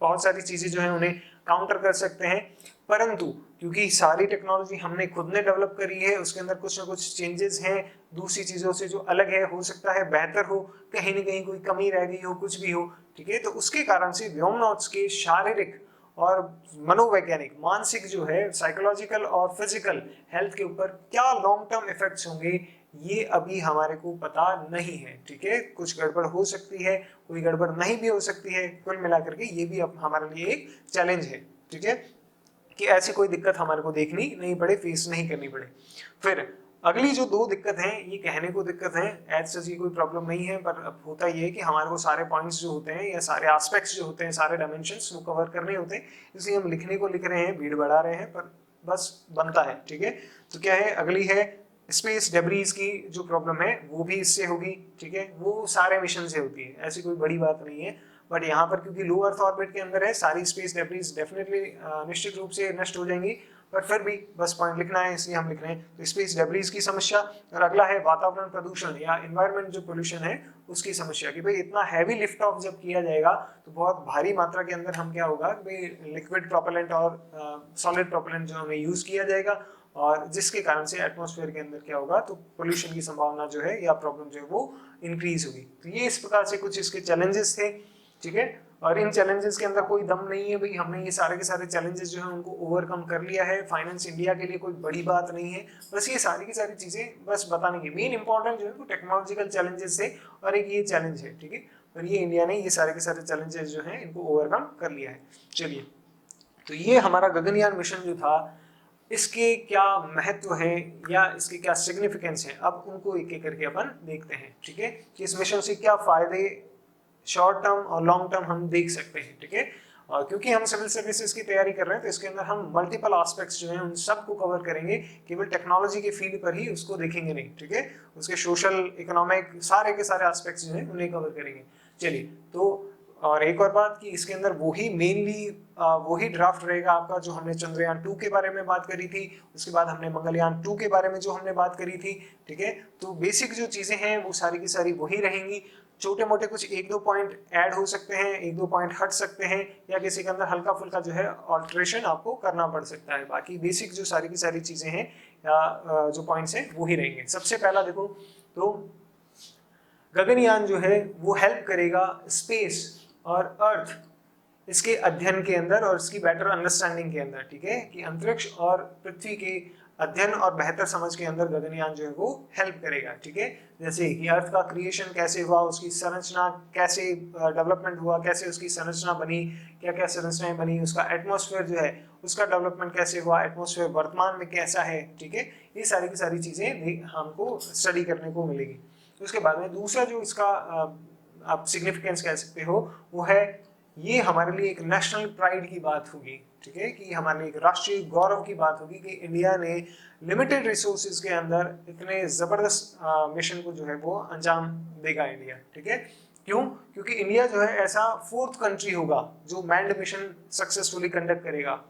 [SPEAKER 1] बहुत सारी चीजें जो है उन्हें काउंटर कर सकते हैं, परंतु क्योंकि सारी टेक्नोलॉजी हमने खुद ने डेवलप करी है, उसके अंदर कुछ ना कुछ चेंजेस हैं दूसरी चीजों से जो अलग है, हो सकता है बेहतर हो, कहीं ना कहीं कोई कमी रह गई हो, कुछ भी हो, ठीक है। तो उसके कारण से व्योमनॉट्स के शारीरिक और मनोवैज्ञानिक, मानसिक जो है, साइकोलॉजिकल और फिजिकल हेल्थ के ऊपर क्या लॉन्ग टर्म इफेक्ट्स होंगे, ये अभी हमारे को पता नहीं है, ठीक है। कुछ गड़बड़ हो सकती है, कोई गड़बड़ नहीं भी हो सकती है, कुल मिलाकर के ये भी अब हमारे लिए एक चैलेंज है, ठीक है, कि ऐसी कोई दिक्कत हमारे को देखनी नहीं पड़े, फेस नहीं करनी पड़े। फिर अगली जो दो दिक्कत है, ये कहने को दिक्कत है, एज सच ये कोई प्रॉब्लम नहीं है, पर अब होता ये है कि हमारे को सारे पॉइंट्स जो होते हैं या सारे एस्पेक्ट्स जो होते हैं, सारे डायमेंशंस वो कवर करने होते हैं, इसलिए हम लिखने को लिख रहे हैं, भीड़ बढ़ा रहे हैं, पर बस बनता है, ठीक है। तो क्या है, अगली है स्पेस डेब्रीज की जो प्रॉब्लम है वो भी इससे होगी, ठीक है। वो सारे मिशन से होती है, ऐसी कोई बड़ी बात नहीं है, बट यहाँ पर क्योंकि लो अर्थ ऑर्बिट के अंदर है, सारी स्पेस डेब्रीज डेफिनेटली निश्चित रूप से नष्ट हो जाएंगी, पर फिर भी बस पॉइंट लिखना है इसलिए हम लिख रहे हैं। तो स्पेस डेब्रीज की समस्या, और अगला है वातावरण प्रदूषण या एनवायरनमेंट जो पोल्यूशन है उसकी समस्या, कि भाई इतना हैवी लिफ्ट ऑफ जब किया जाएगा तो बहुत भारी मात्रा के अंदर हम क्या होगा, भाई लिक्विड प्रोपेलेंट और सॉलिड प्रोपेलेंट जो हमें यूज किया जाएगा, और जिसके कारण से एटमॉस्फेयर के अंदर क्या होगा, तो पोल्यूशन की संभावना जो है या प्रॉब्लम जो है वो इंक्रीज होगी। तो ये इस प्रकार से कुछ इसके चैलेंजेस थे, ठीक है। और इन चैलेंजेस के अंदर कोई दम नहीं है, भाई हमने ये सारे के सारे चैलेंजेस जो है उनको ओवरकम कर लिया है, फाइनेंस इंडिया के लिए कोई बड़ी बात नहीं है, बस ये सारी की सारी चीजें बस बताने की। मेन इंपॉर्टेंट जो है वो टेक्नोलॉजिकल चैलेंजेस है और एक ये चैलेंज है, ठीक है। और ये इंडिया ने ये सारे के सारे चैलेंजेस जो है इनको ओवरकम कर लिया है। चलिए, तो ये हमारा गगनयान मिशन जो था, इसके क्या महत्व है या इसके क्या सिग्निफिकेंस है, अब उनको एक एक करके अपन देखते हैं, ठीक है, कि इस मिशन से क्या फायदे शॉर्ट टर्म और लॉन्ग टर्म हम देख सकते हैं, ठीक है। और क्योंकि हम सिविल सर्विसेज की तैयारी कर रहे हैं तो इसके अंदर हम मल्टीपल एस्पेक्ट्स जो हैं उन सब को कवर करेंगे, केवल टेक्नोलॉजी के फील्ड पर ही उसको देखेंगे नहीं, ठीक है, उसके सोशल, इकोनॉमिक, सारे के सारे एस्पेक्ट्स जो हैं उन्हें कवर करेंगे। चलिए, तो और एक और बात कि इसके अंदर वही मेनली वही ड्राफ्ट रहेगा आपका जो हमने चंद्रयान 2 के बारे में बात करी थी, उसके बाद हमने मंगलयान 2 के बारे में जो हमने बात करी थी, ठीक है। तो बेसिक जो चीजें हैं वो सारी की सारी वही रहेंगी, छोटे मोटे कुछ एक दो पॉइंट ऐड हो सकते हैं, एक दो पॉइंट हट सकते हैं, या किसी के अंदर हल्का फुल्का जो है ऑल्ट्रेशन आपको करना पड़ सकता है, बाकी बेसिक जो सारी की सारी चीजें हैं या जो पॉइंट्स हैं वो ही रहेंगे। सबसे पहला देखो तो गगनयान जो है वो हेल्प करेगा स्पेस और अर्थ इसके अध्ययन के अंदर और इसकी बेटर अंडरस्टैंडिंग के अंदर, ठीक है, कि अंतरिक्ष और पृथ्वी के अध्ययन और बेहतर समझ के अंदर गगनयान जो है वो हेल्प करेगा, ठीक है। जैसे कि अर्थ का क्रिएशन कैसे हुआ, उसकी संरचना कैसे डेवलपमेंट हुआ, कैसे उसकी संरचना बनी, क्या क्या संरचनाएं बनी, उसका एटमॉस्फेयर जो है उसका डेवलपमेंट कैसे हुआ, एटमॉस्फेयर वर्तमान में कैसा है, ठीक है, ये सारी की सारी चीजें हमको स्टडी करने को मिलेगी। उसके बाद में दूसरा जो इसका आप सिग्निफिकेंस कह सकते हो वो है, ये हमारे लिए एक नेशनल प्राइड की बात होगी, ठीक है, कि हमारे लिए एक राष्ट्रीय गौरव की बात होगी कि इंडिया ने लिमिटेड रिसोर्सेज के अंदर इतने जबरदस्त मिशन को जो है वो अंजाम देगा इंडिया, ठीक है। क्यों? क्योंकि इंडिया जो है ऐसा 4th कंट्री होगा जो मैन्ड मिशन सक्सेसफुली कंडक्ट करेगा।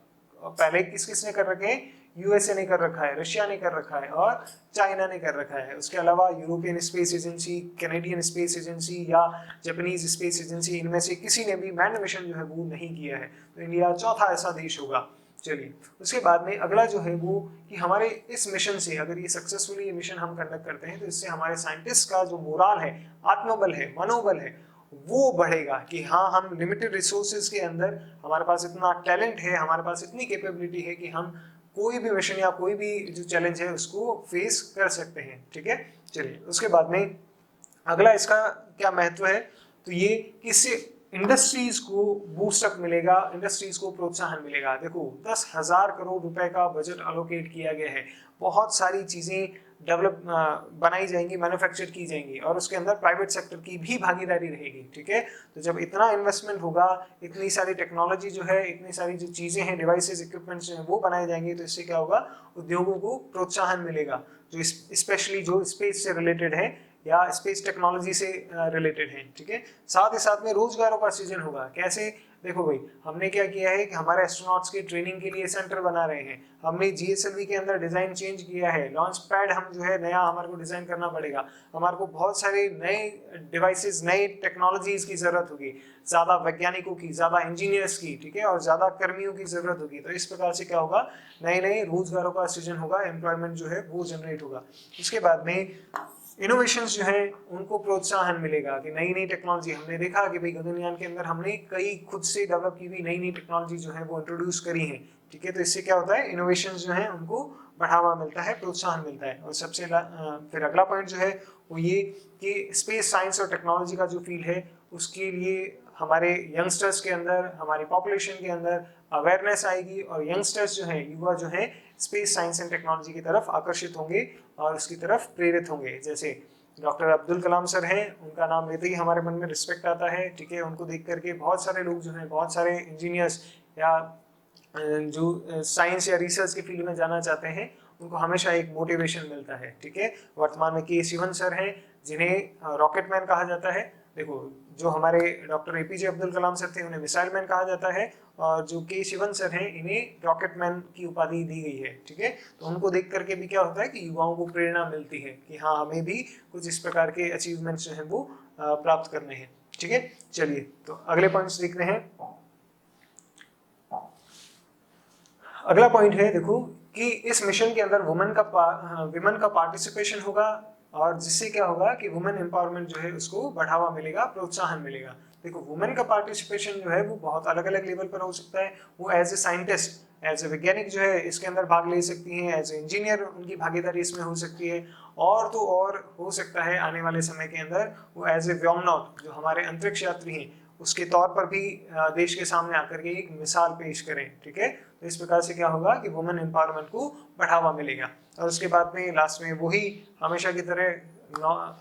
[SPEAKER 1] पहले किस किसने कर रखे हैं, यूएसए ने कर रखा है, रशिया ने कर रखा है और चाइना ने कर रखा है। उसके अलावा European space agency, Canadian space agency या जापानीज स्पेस एजेंसी, इनमें से किसी ने भी मैन्ड मिशन जो है वो नहीं किया है। तो इंडिया चौथा ऐसा देश होगा। चलिए, उसके बाद में अगला जो है वो कि हमारे इस मिशन से अगर ये सक्सेसफुली ये मिशन हम कंडक्ट करते हैं तो इससे हमारे साइंटिस्ट का जो मोराल है, आत्मबल है, मनोबल है, वो बढ़ेगा कि हाँ, हम लिमिटेड रिसोर्सेज के अंदर हमारे पास इतना टैलेंट है, हमारे पास इतनी कैपेबिलिटी है कि हम कोई भी मिशन या कोई भी जो चैलेंज है उसको फेस कर सकते हैं, ठीक है। चलिए, उसके बाद में अगला इसका क्या महत्व है, तो ये कि इससे इंडस्ट्रीज को बूस्टअप मिलेगा, इंडस्ट्रीज को प्रोत्साहन मिलेगा। देखो 10,000 करोड़ रुपए का बजट अलोकेट किया गया है, बहुत सारी चीजें डेवलप बनाई जाएंगी, मैन्युफैक्चर की जाएंगी और उसके अंदर प्राइवेट सेक्टर की भी भागीदारी रहेगी। ठीक है, तो जब इतना इन्वेस्टमेंट होगा, इतनी सारी टेक्नोलॉजी जो है, इतनी सारी जो चीज़ें हैं, डिवाइसेस, इक्विपमेंट्स जो हैं वो बनाए जाएंगे, तो इससे क्या होगा, उद्योगों को प्रोत्साहन मिलेगा जो स्पेशली जो स्पेस से रिलेटेड है या स्पेस टेक्नोलॉजी से रिलेटेड है। ठीक है, साथ ही साथ में रोजगारों का सृजन होगा। कैसे, देखो भाई, हमने क्या किया है कि हमारे एस्ट्रोनॉट्स के ट्रेनिंग के लिए सेंटर बना रहे हैं, हमने जीएसएलवी के अंदर डिजाइन चेंज किया है, लॉन्च पैड हम जो है नया हमारे को डिजाइन करना पड़ेगा, हमारे को बहुत सारे नए डिवाइसेस, नए टेक्नोलॉजीज की जरूरत होगी, ज्यादा वैज्ञानिकों की, ज्यादा इंजीनियर्स की, ठीक है, और ज्यादा कर्मियों की जरूरत होगी। तो इस प्रकार से क्या होगा, नए नए रोजगारों का सृजन होगा, एम्प्लॉयमेंट जो है वो जनरेट होगा। उसके बाद में इनोवेशंस जो है उनको प्रोत्साहन मिलेगा कि नई नई टेक्नोलॉजी, हमने देखा कि भाई गगनयान के अंदर हमने कई खुद से डेवलप की हुई नई नई टेक्नोलॉजी जो है वो इंट्रोड्यूस करी है। ठीक है, तो इससे क्या होता है, इनोवेशंस जो है उनको बढ़ावा मिलता है, प्रोत्साहन मिलता है। और सबसे फिर अगला पॉइंट जो है वो ये कि स्पेस साइंस और टेक्नोलॉजी का जो फील्ड है उसके लिए हमारे यंगस्टर्स के अंदर, हमारी पॉपुलेशन के अंदर अवेयरनेस आएगी और यंगस्टर्स जो है, युवा जो है, स्पेस साइंस एंड टेक्नोलॉजी की तरफ आकर्षित होंगे और उसकी तरफ प्रेरित होंगे। जैसे डॉक्टर अब्दुल कलाम सर हैं, उनका नाम लेते ही हमारे मन में रिस्पेक्ट आता है। ठीक है, उनको देख करके बहुत सारे लोग जो हैं, बहुत सारे इंजीनियर्स या जो साइंस या रिसर्च के फील्ड में जाना चाहते हैं, उनको हमेशा एक मोटिवेशन मिलता है। ठीक है, वर्तमान में के शिवन सर हैं, जिन्हें रॉकेट मैन कहा जाता है। देखो, जो हमारे doctor APJ Abdul Kalam sir थे उन्हें मिसाइल मैन कहा जाता है, और जो के शिवन सर हैं इन्हें रॉकेट मैन की उपाधि दी गई है। ठीक है, तो उनको देख करके भी क्या होता है कि युवाओं को प्रेरणा मिलती है कि हाँ, हमें भी कुछ इस प्रकार के अचीवमेंट्स जो हैं वो प्राप्त करने हैं। ठीक है, चलिए तो अगले पॉइंट्स देखते हैं। अगला पॉइंट है, देखो, कि इस मिशन के अंदर वुमेन का पार्टिसिपेशन होगा, और जिससे क्या होगा कि वुमेन एम्पावरमेंट जो है उसको बढ़ावा मिलेगा, प्रोत्साहन मिलेगा। देखो, वुमेन का पार्टिसिपेशन जो है वो बहुत अलग अलग लेवल पर हो सकता है। वो as a scientist, as a वैज्ञानिक जो है इसके अंदर भाग ले सकती हैं, एज ए इंजीनियर उनकी भागीदारी इसमें हो सकती है, और तो और हो सकता है आने वाले समय के अंदर वो एज ए व्योमनॉट, जो हमारे अंतरिक्ष यात्री हैं, उसके तौर पर भी देश के सामने आकर के एक मिसाल पेश करें। ठीक है, तो इस प्रकार से क्या होगा कि वुमेन एम्पावरमेंट को बढ़ावा मिलेगा। और उसके बाद में लास्ट में वही हमेशा की तरह,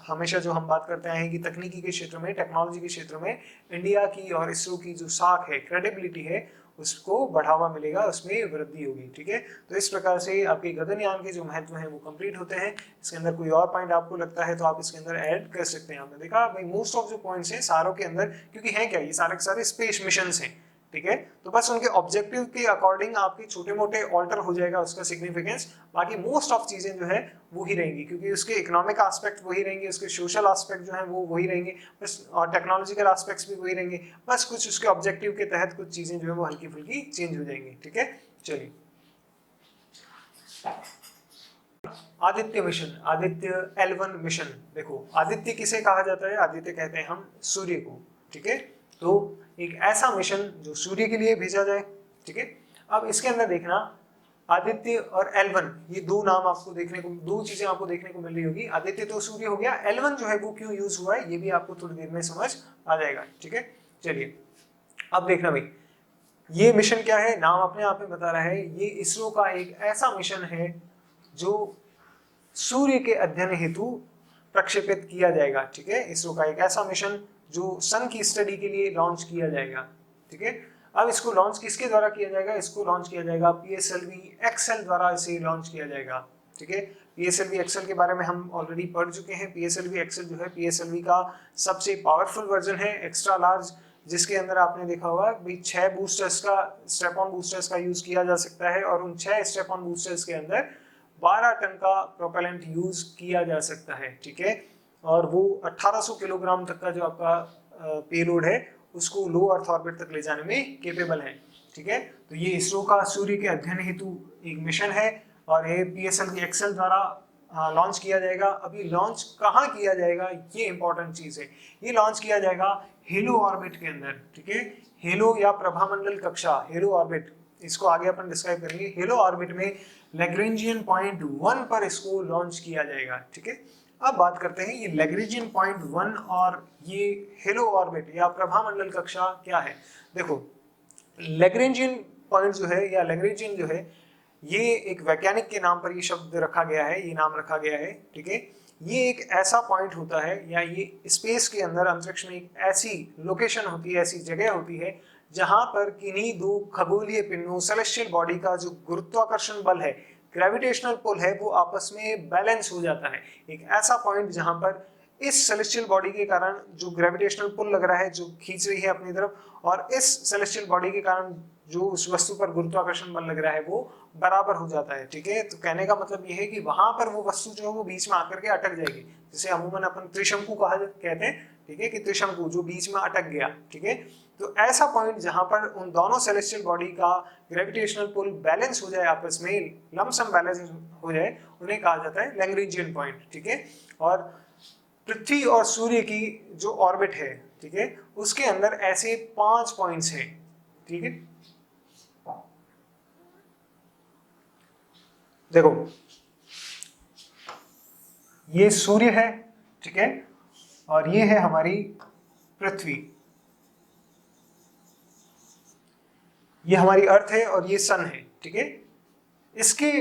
[SPEAKER 1] हमेशा जो हम बात करते हैं कि तकनीकी के क्षेत्र में, टेक्नोलॉजी के क्षेत्र में इंडिया की और इसरो की जो साख है, क्रेडिबिलिटी है, उसको बढ़ावा मिलेगा, उसमें वृद्धि होगी। ठीक है, तो इस प्रकार से आपके गगनयान के जो महत्व हैं वो कंप्लीट होते हैं। इसके अंदर कोई और पॉइंट आपको लगता है तो आप इसके अंदर ऐड कर सकते हैं। आपने देखा भाई, मोस्ट ऑफ जो पॉइंट्स हैं सारों के अंदर, क्योंकि हैं क्या, ये सारे के सारे स्पेस मिशंस हैं। ठीक है, तो बस उनके ऑब्जेक्टिव के अकॉर्डिंग आपके छोटे मोटे ऑल्टर हो जाएगा उसका सिग्निफिकेंस, बाकी मोस्ट ऑफ चीजें जो है वो ही रहेंगी, क्योंकि उसके इकोनॉमिक एस्पेक्ट वही रहेंगे, उसके सोशल एस्पेक्ट जो है वो वही रहेंगे बस, और टेक्नोलॉजिकल एस्पेक्ट्स भी वही रहेंगे, बस कुछ उसके ऑब्जेक्टिव के तहत कुछ चीजें जो है वो हल्की फुल्की चेंज हो जाएंगी। ठीक है, चलिए Aditya mission, Aditya L1 mission. देखो, आदित्य किसे कहा जाता है, आदित्य कहते हैं हम सूर्य को। ठीक है, तो एक ऐसा मिशन जो सूर्य के लिए भेजा जाए। ठीक है, अब इसके अंदर देखना, आदित्य और L1, ये दो नाम आपको देखने को, दो चीजें आपको देखने को मिल रही होगी। आदित्य तो सूर्य हो गया, L1 जो है वो क्यों यूज हुआ है ये भी आपको थोड़ी देर में समझ आ जाएगा। ठीक है, चलिए अब देखना भाई, ये मिशन क्या है, नाम अपने आप में बता रहा है, ये इसरो का एक ऐसा मिशन है जो सूर्य के अध्ययन हेतु प्रक्षेपित किया जाएगा। ठीक है, इसरो का एक ऐसा मिशन जो सन की स्टडी के लिए लॉन्च किया जाएगा। ठीक है, अब इसको लॉन्च किसके द्वारा किया जाएगा, इसको लॉन्च किया जाएगा PSLV XL द्वारा, इसे लॉन्च किया जाएगा। ठीक है, PSLV XL के बारे में हम ऑलरेडी पढ़ चुके हैं। PSLV XL जो है PSLV का सबसे पावरफुल वर्जन है, एक्स्ट्रा लार्ज, जिसके अंदर आपने देखा होगा भाई 6 बूस्टर्स का, स्ट्रैप ऑन बूस्टर्स का यूज किया जा सकता है, और उन 6 स्ट्रैप ऑन बूस्टर्स के अंदर 12 टन का प्रोपेलेंट यूज किया जा सकता है। ठीक है, और वो 1800 किलोग्राम तक का जो आपका पेलोड है उसको लो अर्थ ऑर्बिट तक ले जाने में केपेबल है। ठीक है, तो ये इसरो का सूर्य के अध्ययन हेतु एक मिशन है, और ये PSLV XL द्वारा लॉन्च किया जाएगा। अभी लॉन्च कहाँ किया जाएगा ये इंपॉर्टेंट चीज है, ये लॉन्च किया जाएगा हेलो ऑर्बिट के अंदर। ठीक है, हेलो या प्रभामंडल कक्षा, हेलो ऑर्बिट, इसको आगे अपन डिस्क्राइब करेंगे। हेलो ऑर्बिट में लैग्रेंजियन पॉइंट 1 पर इसको लॉन्च किया जाएगा। ठीक है, अब बात करते हैं ये लैग्रेंजियन पॉइंट 1 और ये हेलो ऑर्बिट या प्रभामंडल कक्षा क्या है। देखो, लैग्रेंजियन पॉइंट जो है या लैग्रेंजियन जो है, ये एक वैज्ञानिक के नाम पर ये शब्द रखा गया है, ये नाम रखा गया है, ठीक है। ये एक ऐसा पॉइंट होता है या ये स्पेस के अंदर अंतरिक्ष में एक ऐसी लोकेशन होती है, ऐसी जगह होती है जहां पर किन्हीं दो खगोलीय पिंडों सेलेस्टियल बॉडी का जो गुरुत्वाकर्षण बल है, ग्रेविटेशनल पुल है, वो आपस में बैलेंस हो जाता है। एक ऐसा पॉइंट जहां पर इस सेलेस्टियल बॉडी के कारण जो ग्रेविटेशनल पुल लग रहा है, जो खींच रही है अपनी तरफ, और इस सेलेस्टियल बॉडी के कारण जो उस वस्तु पर गुरुत्वाकर्षण बल लग रहा है वो बराबर हो जाता है, ठीक है। तो कहने का मतलब ये है कि वहां पर वो वस्तु जो है वो बीच में आकर के अटक जाएगी, जिसे अमूमन अपन त्रिशंकु कहते हैं, ठीक है, कि त्रिशंकु जो बीच में अटक गया, ठीक है। तो ऐसा पॉइंट जहां पर उन दोनों सेलेस्टियल बॉडी का ग्रेविटेशनल पुल बैलेंस हो जाए, आपस में लमसम बैलेंस हो जाए, उन्हें कहा जाता है लैग्रेंजियन पॉइंट, ठीक है। और पृथ्वी और सूर्य की जो ऑर्बिट है, ठीक है, उसके अंदर ऐसे 5 पॉइंट्स हैं, ठीक है। देखो, ये सूर्य है, ठीक है, और ये है हमारी पृथ्वी, ये हमारी अर्थ है और ये सन है, ठीक है। इसके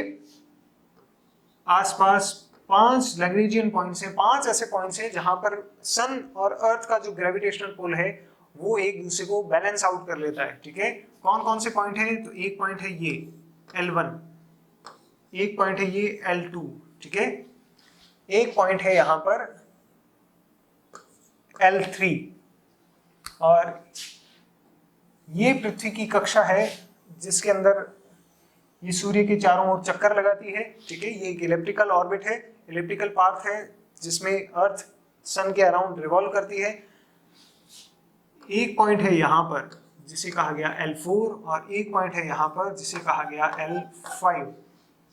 [SPEAKER 1] आसपास 5 लैग्रेंजियन पॉइंट्स हैं, 5 ऐसे पॉइंट्स हैं जहां पर सन और अर्थ का जो ग्रेविटेशनल पुल है वो एक दूसरे को बैलेंस आउट कर लेता है, ठीक है। कौन कौन से पॉइंट है? तो एक पॉइंट है ये L1, एक पॉइंट है ये L2, ठीक है, एक पॉइंट है यहां पर L3, और ये पृथ्वी की कक्षा है जिसके अंदर ये सूर्य के चारों ओर चक्कर लगाती है, ठीक है। ये एक इलिप्टिकल ऑर्बिट है, इलिप्टिकल पाथ है जिसमें अर्थ सन के अराउंड रिवॉल्व करती है। एक पॉइंट है यहाँ पर जिसे कहा गया L4 और एक पॉइंट है यहाँ पर जिसे कहा गया L5,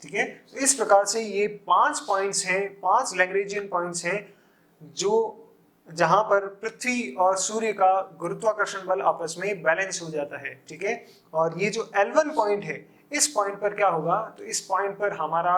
[SPEAKER 1] ठीक है। तो इस प्रकार से ये 5 पॉइंट्स हैं, 5 लैग्रेंजियन पॉइंट्स हैं जो जहां पर पृथ्वी और सूर्य का गुरुत्वाकर्षण बल आपस में बैलेंस हो जाता है, ठीक है। और ये जो L1 पॉइंट है, इस पॉइंट पर क्या होगा? तो इस पॉइंट पर हमारा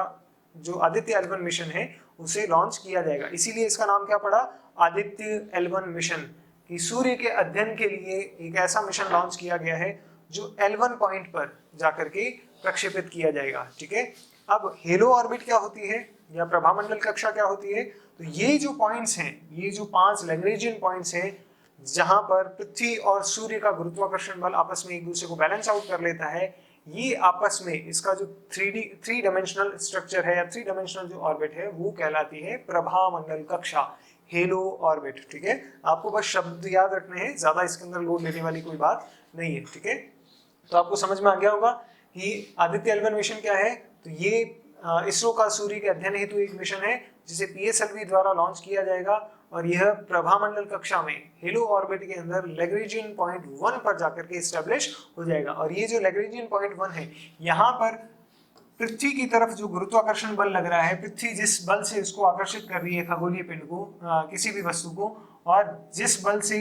[SPEAKER 1] जो आदित्य L1 मिशन है उसे लॉन्च किया जाएगा, इसीलिए इसका नाम क्या पड़ा? Aditya L1 mission. कि सूर्य के अध्ययन के लिए एक ऐसा मिशन लॉन्च किया गया है जो L1 पॉइंट पर जाकर के प्रक्षेपित किया जाएगा, ठीक है। अब हेलो ऑर्बिट क्या होती है या प्रभामंडल कक्षा क्या होती है? तो ये जो पॉइंट्स हैं, ये जो 5 लैग्रेंजियन पॉइंट्स हैं जहां पर पृथ्वी और सूर्य का गुरुत्वाकर्षण बल आपस में एक दूसरे को बैलेंस आउट कर लेता है, ये आपस में इसका जो 3 डायमेंशनल स्ट्रक्चर है या 3 डायमेंशनल जो ऑर्बिट है वो कहलाती है प्रभामंडल कक्षा, हेलो ऑर्बिट, ठीक है। आपको बस शब्द याद रखने हैं, ज्यादा इसके अंदर लोड लेने वाली कोई बात नहीं है, ठीक है। तो आपको समझ में आ गया होगा कि आदित्य L1 मिशन क्या है। तो ये इसरो का सूर्य के अध्ययन हेतु एक मिशन है जिसे PSLV द्वारा लॉन्च किया जाएगा, और यह प्रभामंडल कक्षा में हेलो ऑर्बिट के अंदर लैग्रेंजियन पॉइंट 1 पर जाकर के एस्टेब्लिश हो जाएगा। और ये जो लैग्रेंजियन पॉइंट 1 है, यहाँ पर पृथ्वी की तरफ जो गुरुत्वाकर्षण बल लग रहा है, पृथ्वी जिस बल से उसको आकर्षित कर रही है खगोलीय पिंड को, किसी भी वस्तु को, और जिस बल से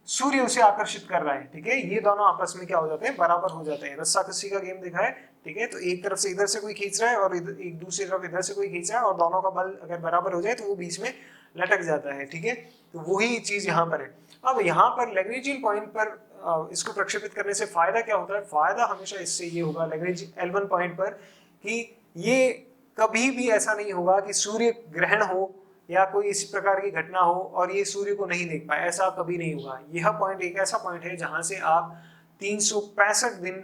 [SPEAKER 1] सूर्य उसे आकर्षित कर रहा है, ठीक है, ये दोनों आपस में क्या हो जाते हैं? बराबर हो जाते हैं। रस्साकसी का गेम दिखा है, ठीक है। तो एक तरफ से इधर से कोई खींच रहा है और एक दूसरी तरफ इधर से कोई खींच रहा है, और दोनों का बल अगर बराबर हो जाए तो वो बीच में लटक जाता है, ठीक है। तो वही चीज यहाँ पर है। अब यहाँ पर लैग्रेंजियन पॉइंट पर इसको प्रक्षेपित करने से फायदा क्या होता है? फायदा हमेशा इससे ये होगा लैग्रेंजियन L1 पॉइंट पर कि ये कभी भी ऐसा नहीं होगा कि सूर्य ग्रहण हो या कोई इसी प्रकार की घटना हो और ये सूर्य को नहीं देख पाए, ऐसा कभी नहीं होगा। यह पॉइंट एक ऐसा पॉइंट है जहां से आप 365 दिन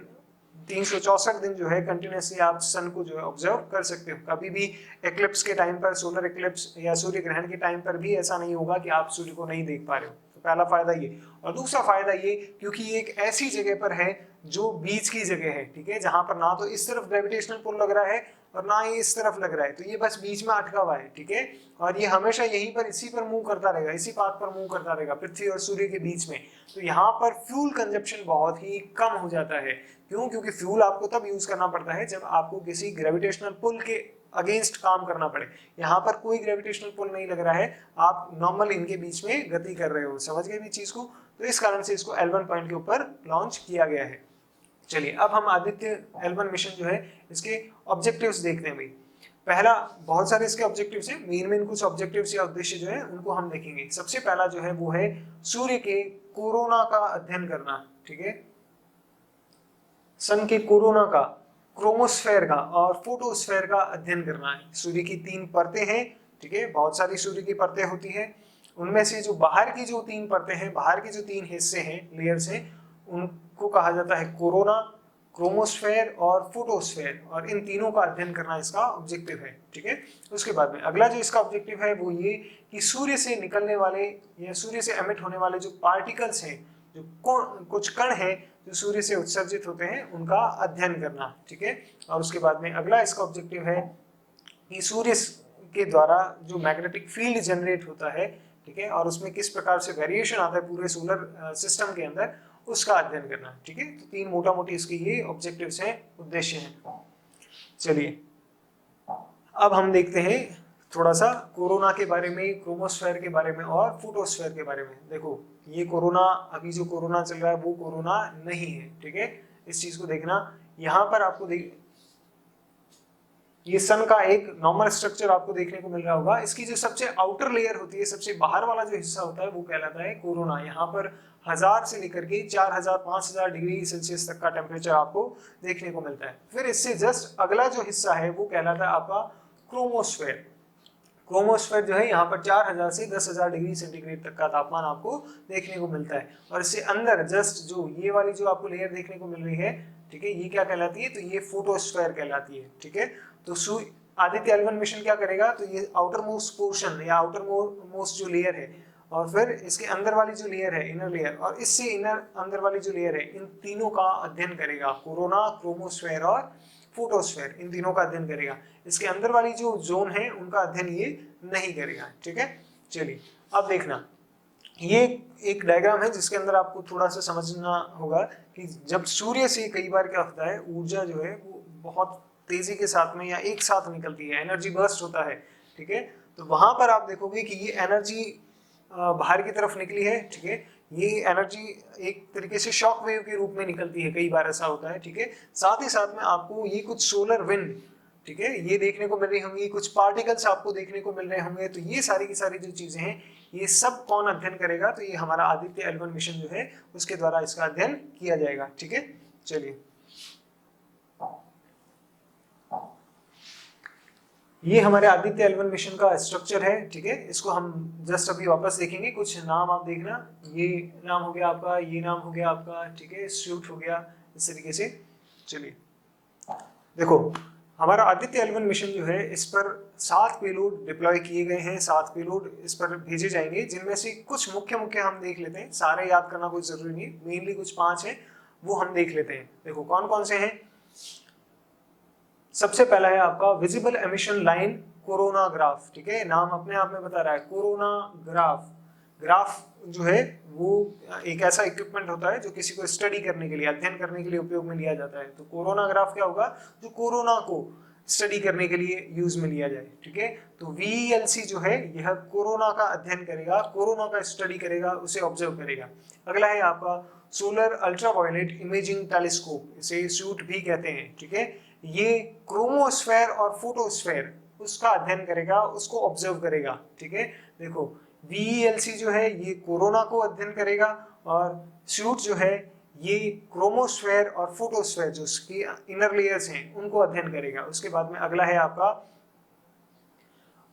[SPEAKER 1] 364 दिन जो है कंटिन्यूसली आप सन को जो है ऑब्जर्व कर सकते हो। कभी भी एक्लिप्स के टाइम पर, सोलर एक्लिप्स या सूर्य ग्रहण के टाइम पर भी ऐसा नहीं होगा कि आप सूर्य को नहीं देख पा रहे हो। तो पहला फायदा ये। और दूसरा फायदा ये, क्योंकि ये एक ऐसी जगह पर है जो बीच की जगह है, ठीक है, जहां पर ना तो इस तरफ ग्रेविटेशनल पुल लग रहा है और ना ही इस तरफ लग रहा है, तो ये बस बीच में अटका हुआ है, ठीक है। और ये हमेशा यहीं पर इसी पर मूव करता रहेगा, इसी पाथ पर मूव करता रहेगा, पृथ्वी और सूर्य के बीच में। तो यहाँ पर फ्यूल कंजप्शन बहुत ही कम हो जाता है। क्यों? क्योंकि फ्यूल आपको तब यूज करना पड़ता है जब आपको किसी ग्रेविटेशनल पुल के अगेंस्ट काम करना पड़े। यहाँ पर कोई ग्रेविटेशनल पुल नहीं लग रहा है, आप नॉर्मल इनके बीच में गति कर रहे हो। समझ गए भी चीज को? तो इस कारण से इसको L1 पॉइंट के ऊपर लॉन्च किया गया है। चलिए अब हम आदित्य L1 मिशन जो है इसके ऑब्जेक्टिव्स देखते हैं भाई। पहला, बहुत सारे इसके ऑब्जेक्टिव्स हैं, मेन कुछ ऑब्जेक्टिव्स या उद्देश्य जो है उनको हम देखेंगे। सबसे पहला जो है वो है सूर्य के कोरोना का अध्ययन करना, ठीक है। सन के कोरोना का, क्रोमोस्फेयर का और फोटोस्फेयर का अध्ययन करना है। सूर्य की 3 परतें हैं, ठीक है, बहुत सारी सूर्य की परतें होती हैं, उनमें से जो बाहर की जो 3 परतें हैं, बाहर के जो 3 हिस्से हैं, लेयर्स हैं, उनको कहा जाता है कोरोना, क्रोमोस्फेयर और फोटोस्फेयर, और इन तीनों का अध्ययन करना इसका ऑब्जेक्टिव है, ठीक है। उसके बाद में अगला जो इसका ऑब्जेक्टिव है वो ये कि सूर्य से निकलने वाले या सूर्य से एमिट होने वाले जो पार्टिकल्स हैं, जो कुछ कण हैं जो सूर्य से उत्सर्जित होते हैं, उनका अध्ययन करना, ठीक है। और उसके बाद में अगला इसका ऑब्जेक्टिव है कि सूर्य के द्वारा जो मैग्नेटिक फील्ड जनरेट होता है, ठीक है, और उसमें किस प्रकार से वेरिएशन आता है पूरे सोलर सिस्टम के अंदर, उसका अध्ययन करना, ठीक है। तो 3 मोटा मोटी इसके ये ऑब्जेक्टिव्स हैं, उद्देश्य हैं। चलिए अब हम देखते हैं थोड़ा सा कोरोना के बारे में, क्रोमोस्फेयर के बारे में और फोटोस्फेयर के बारे में। देखो ये कोरोना, अभी जो कोरोना चल रहा है वो कोरोना नहीं है, ठीक है, इस चीज को देखना। यहाँ पर आपको ये सन का एक नॉर्मल स्ट्रक्चर आपको देखने को मिल रहा होगा। इसकी जो सबसे आउटर लेयर होती है, सबसे बाहर वाला जो हिस्सा होता है वो कहलाता है कोरोना। यहाँ पर 1000 से लेकर के 4000 5000 डिग्री सेल्सियस तक का टेम्परेचर आपको देखने को मिलता है। फिर इससे जस्ट अगला जो हिस्सा है वो कहलाता है आपका क्रोमोस्फेयर। क्रोमोस्फेयर जो है यहाँ पर 4000 से 10000 डिग्री सेंटीग्रेड तक का तापमान आपको देखने को मिलता है। और इससे अंदर जस्ट जो ये वाली जो आपको लेयर देखने को मिल रही है, ठीक है, ये क्या कहलाती है, तो ये फोटोस्फेयर कहलाती है, ठीक है। तो आदित्य L1 मिशन क्या करेगा, तो ये आउटर मोस्ट पोर्शन या आउटर मोस्ट जो लेयर है, और फिर इसके अंदर वाली जो लेयर है, इनर लेयर, और इससे इनर अंदर वाली जो लेयर है, इन तीनों का अध्ययन करेगा। कोरोना, क्रोमोस्फेयर और फोटोस्फेयर, इन तीनों का अध्ययन करेगा। इसके अंदर वाली जो जोन है उनका अध्ययन ये नहीं करेगा, ठीक है। चलिए अब देखना, ये एक डायग्राम है जिसके अंदर आपको थोड़ा सा समझना होगा कि जब सूर्य से कई बार क्या होता है, ऊर्जा जो है वो बहुत तेजी के साथ में या एक साथ निकलती है, एनर्जी बर्स्ट होता है, ठीक है। तो वहां पर आप देखोगे कि ये एनर्जी बाहर की तरफ निकली है, ठीक है। ये एनर्जी एक तरीके से शॉक वेव के रूप में निकलती है, कई बार ऐसा होता है, ठीक है। साथ ही साथ में आपको ये कुछ सोलर विंड, ठीक है, ये देखने को मिल रही होंगी, कुछ पार्टिकल्स आपको देखने को मिल रहे होंगे। तो ये सारी की सारी जो चीजें हैं, ये सब कौन अध्ययन करेगा, तो ये हमारा आदित्य L1 मिशन जो है उसके द्वारा इसका अध्ययन किया जाएगा, ठीक है। चलिए ये हमारे आदित्य L1 मिशन का स्ट्रक्चर है, ठीक है। इसको हम जस्ट अभी वापस देखेंगे। कुछ नाम आप देखना, ये नाम हो गया आपका, ये नाम हो गया आपका, ठीक है, सूट हो गया, इस तरीके से। चलिए देखो हमारा आदित्य L1 मिशन जो है, इस पर 7 पेलोड डिप्लॉय किए गए हैं, 7 पेलोड इस पर भेजे जाएंगे, जिनमें से कुछ मुख्य मुख्य हम देख लेते हैं। सारे याद करना कोई जरूरी नहीं, मेनली कुछ 5 हैं वो हम देख लेते हैं। देखो कौन कौन से हैं। सबसे पहला है आपका विजिबल एमिशन लाइन कोरोनाग्राफ, ठीक है, नाम अपने आप में बता रहा है, कोरोनाग्राफ। ग्राफ जो है वो एक ऐसा इक्विपमेंट होता है जो किसी को स्टडी करने के लिए, अध्ययन करने के लिए उपयोग में लिया जाता है। तो कोरोनाग्राफ क्या होगा, जो कोरोना को स्टडी करने के लिए यूज में लिया जाए, ठीक है। तो VLC जो है यह कोरोना का अध्ययन करेगा, कोरोना का स्टडी करेगा, उसे ऑब्जर्व करेगा। अगला है आपका सोलर अल्ट्रावायलेट इमेजिंग टेलीस्कोप, इसे सूट भी कहते हैं, ठीक है। ये क्रोमोस्फेयर और फोटोस्फेयर उसका अध्ययन करेगा, उसको ऑब्जर्व करेगा, ठीक है। देखो VLC जो है ये कोरोना को अध्ययन करेगा, और सूट जो है ये क्रोमोस्फेयर और फोटोस्फेयर जो उसकी इनर लेयर्स हैं उनको अध्ययन करेगा। उसके बाद में अगला है आपका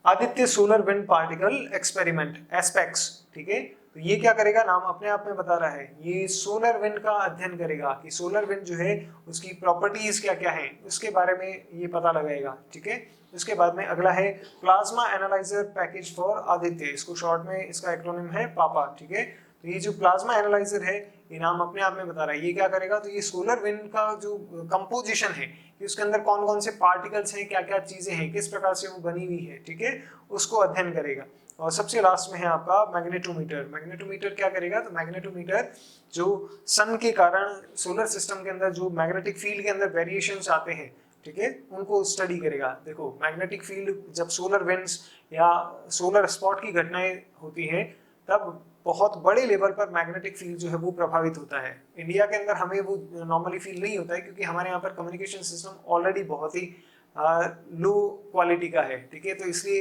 [SPEAKER 1] Aditya solar wind particle experiment, ASPEX, ठीक है। तो ये क्या करेगा, नाम अपने आप में बता रहा है, ये सोलर विंड का अध्ययन करेगा कि सोलर विंड जो है उसकी प्रॉपर्टीज क्या क्या हैं, उसके बारे में ये पता लगाएगा, ठीक है। उसके बाद में अगला है plasma analyser package for Aditya, इसको शॉर्ट में इसका एक्रोनिम है पापा, ठीक है। तो ये जो प्लाज्मा एनालाइजर है, ये नाम अपने आप में बता रहा है, ये क्या करेगा, तो ये सोलर विंड का जो कंपोजिशन है कि उसके अंदर कौन कौन से पार्टिकल्स हैं, क्या क्या चीजें हैं, किस प्रकार से वो बनी हुई है, ठीक है, उसको अध्ययन करेगा। और सबसे लास्ट में है आपका मैग्नेटोमीटर। मैग्नेटोमीटर क्या करेगा, तो मैग्नेटोमीटर जो सन के कारण सोलर सिस्टम के अंदर जो मैग्नेटिक फील्ड के अंदर वेरिएशंस आते हैं, ठीक है, उनको स्टडी करेगा। देखो मैग्नेटिक फील्ड जब सोलर विंड्स या सोलर स्पॉट की घटनाएं होती हैं, तब बहुत बड़े लेवल पर मैग्नेटिक फील्ड जो है वो प्रभावित होता है। इंडिया के अंदर हमें वो नॉर्मली फील नहीं होता है, क्योंकि हमारे यहाँ पर कम्युनिकेशन सिस्टम ऑलरेडी बहुत ही लो क्वालिटी का है, ठीक है। तो इसलिए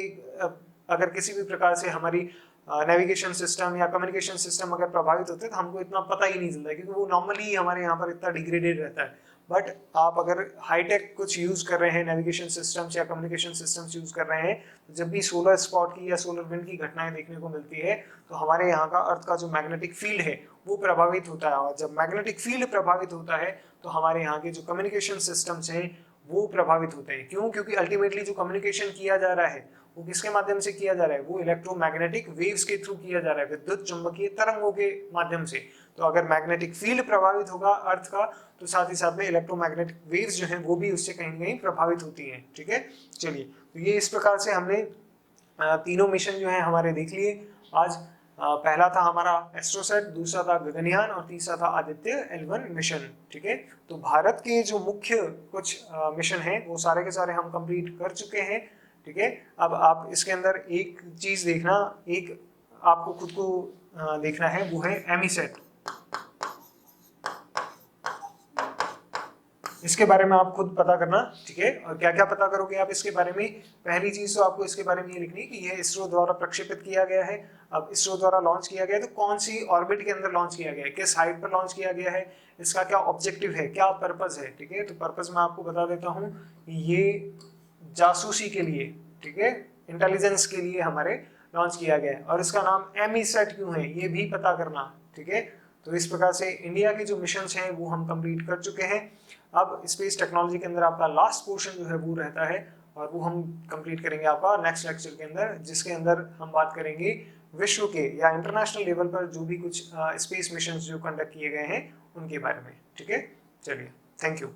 [SPEAKER 1] अगर किसी भी प्रकार से हमारी नेविगेशन सिस्टम या कम्युनिकेशन सिस्टम अगर प्रभावित होते हैं तो हमको इतना पता ही नहीं चलता है, क्योंकि वो नॉर्मली हमारे यहाँ पर इतना डिग्रेडेड रहता है। बट आप अगर हाईटेक कुछ यूज़ कर रहे हैं, नेविगेशन सिस्टम्स या कम्युनिकेशन सिस्टम्स यूज़ कर रहे हैं, तो जब भी सोलर स्पॉट की या सोलर विंड की घटनाएं देखने को मिलती है तो हमारे यहाँ का अर्थ का जो मैग्नेटिक फील्ड है वो प्रभावित होता है, और जब मैग्नेटिक फील्ड प्रभावित होता है तो हमारे यहाँ के जो कम्युनिकेशन सिस्टम्स हैं वो प्रभावित होते हैं। क्यों? क्योंकि अल्टीमेटली जो कम्युनिकेशन किया जा रहा है वो किसके माध्यम से किया जा रहा है? वो इलेक्ट्रोमैग्नेटिक वेव्स के थ्रू किया जा रहा है, विद्युत चुंबकीय तरंगों के माध्यम से। तो अगर मैग्नेटिक फील्ड प्रभावित होगा अर्थ का, तो साथ ही साथ में इलेक्ट्रोमैग्नेटिक वेव्स जो हैं वो भी उससे कहीं ना कहीं प्रभावित होती हैं। ठीक है, चलिए, तो ये इस प्रकार से हमने तीनों मिशन जो है हमारे देख लिए आज। पहला था हमारा एस्ट्रोसैट, दूसरा था गगनयान और तीसरा था आदित्य L1 मिशन। ठीक है, तो भारत के जो मुख्य कुछ मिशन हैं वो सारे के सारे हम कंप्लीट कर चुके हैं। ठीक है, अब आप इसके अंदर एक चीज देखना, एक आपको खुद को देखना है, वो है एमीसेट। इसके बारे में आप खुद पता करना। ठीक है, और क्या क्या पता करोगे आप इसके बारे में? पहली चीज तो आपको इसके बारे में ये लिखनी है कि यह इसरो द्वारा प्रक्षेपित किया गया है। अब इसरो द्वारा लॉन्च किया गया है तो कौन सी ऑर्बिट के अंदर लॉन्च किया गया है, किस हाइट पर लॉन्च किया गया है, इसका क्या ऑब्जेक्टिव है, क्या पर्पज है। ठीक है, तो पर्पज मैं आपको बता देता हूँ, ये जासूसी के लिए, ठीक है, इंटेलिजेंस के लिए हमारे लॉन्च किया गया है। और इसका नाम एमीसेट क्यों है ये भी पता करना। ठीक है, तो इस प्रकार से इंडिया के जो मिशंस हैं वो हम कंप्लीट कर चुके हैं। अब स्पेस टेक्नोलॉजी के अंदर आपका लास्ट पोर्शन जो है वो रहता है, और वो हम कंप्लीट करेंगे आपका नेक्स्ट लेक्चर के अंदर, जिसके अंदर हम बात करेंगे विश्व के या इंटरनेशनल लेवल पर जो भी कुछ स्पेस मिशंस जो कंडक्ट किए गए हैं उनके बारे में। ठीक है, चलिए, थैंक यू।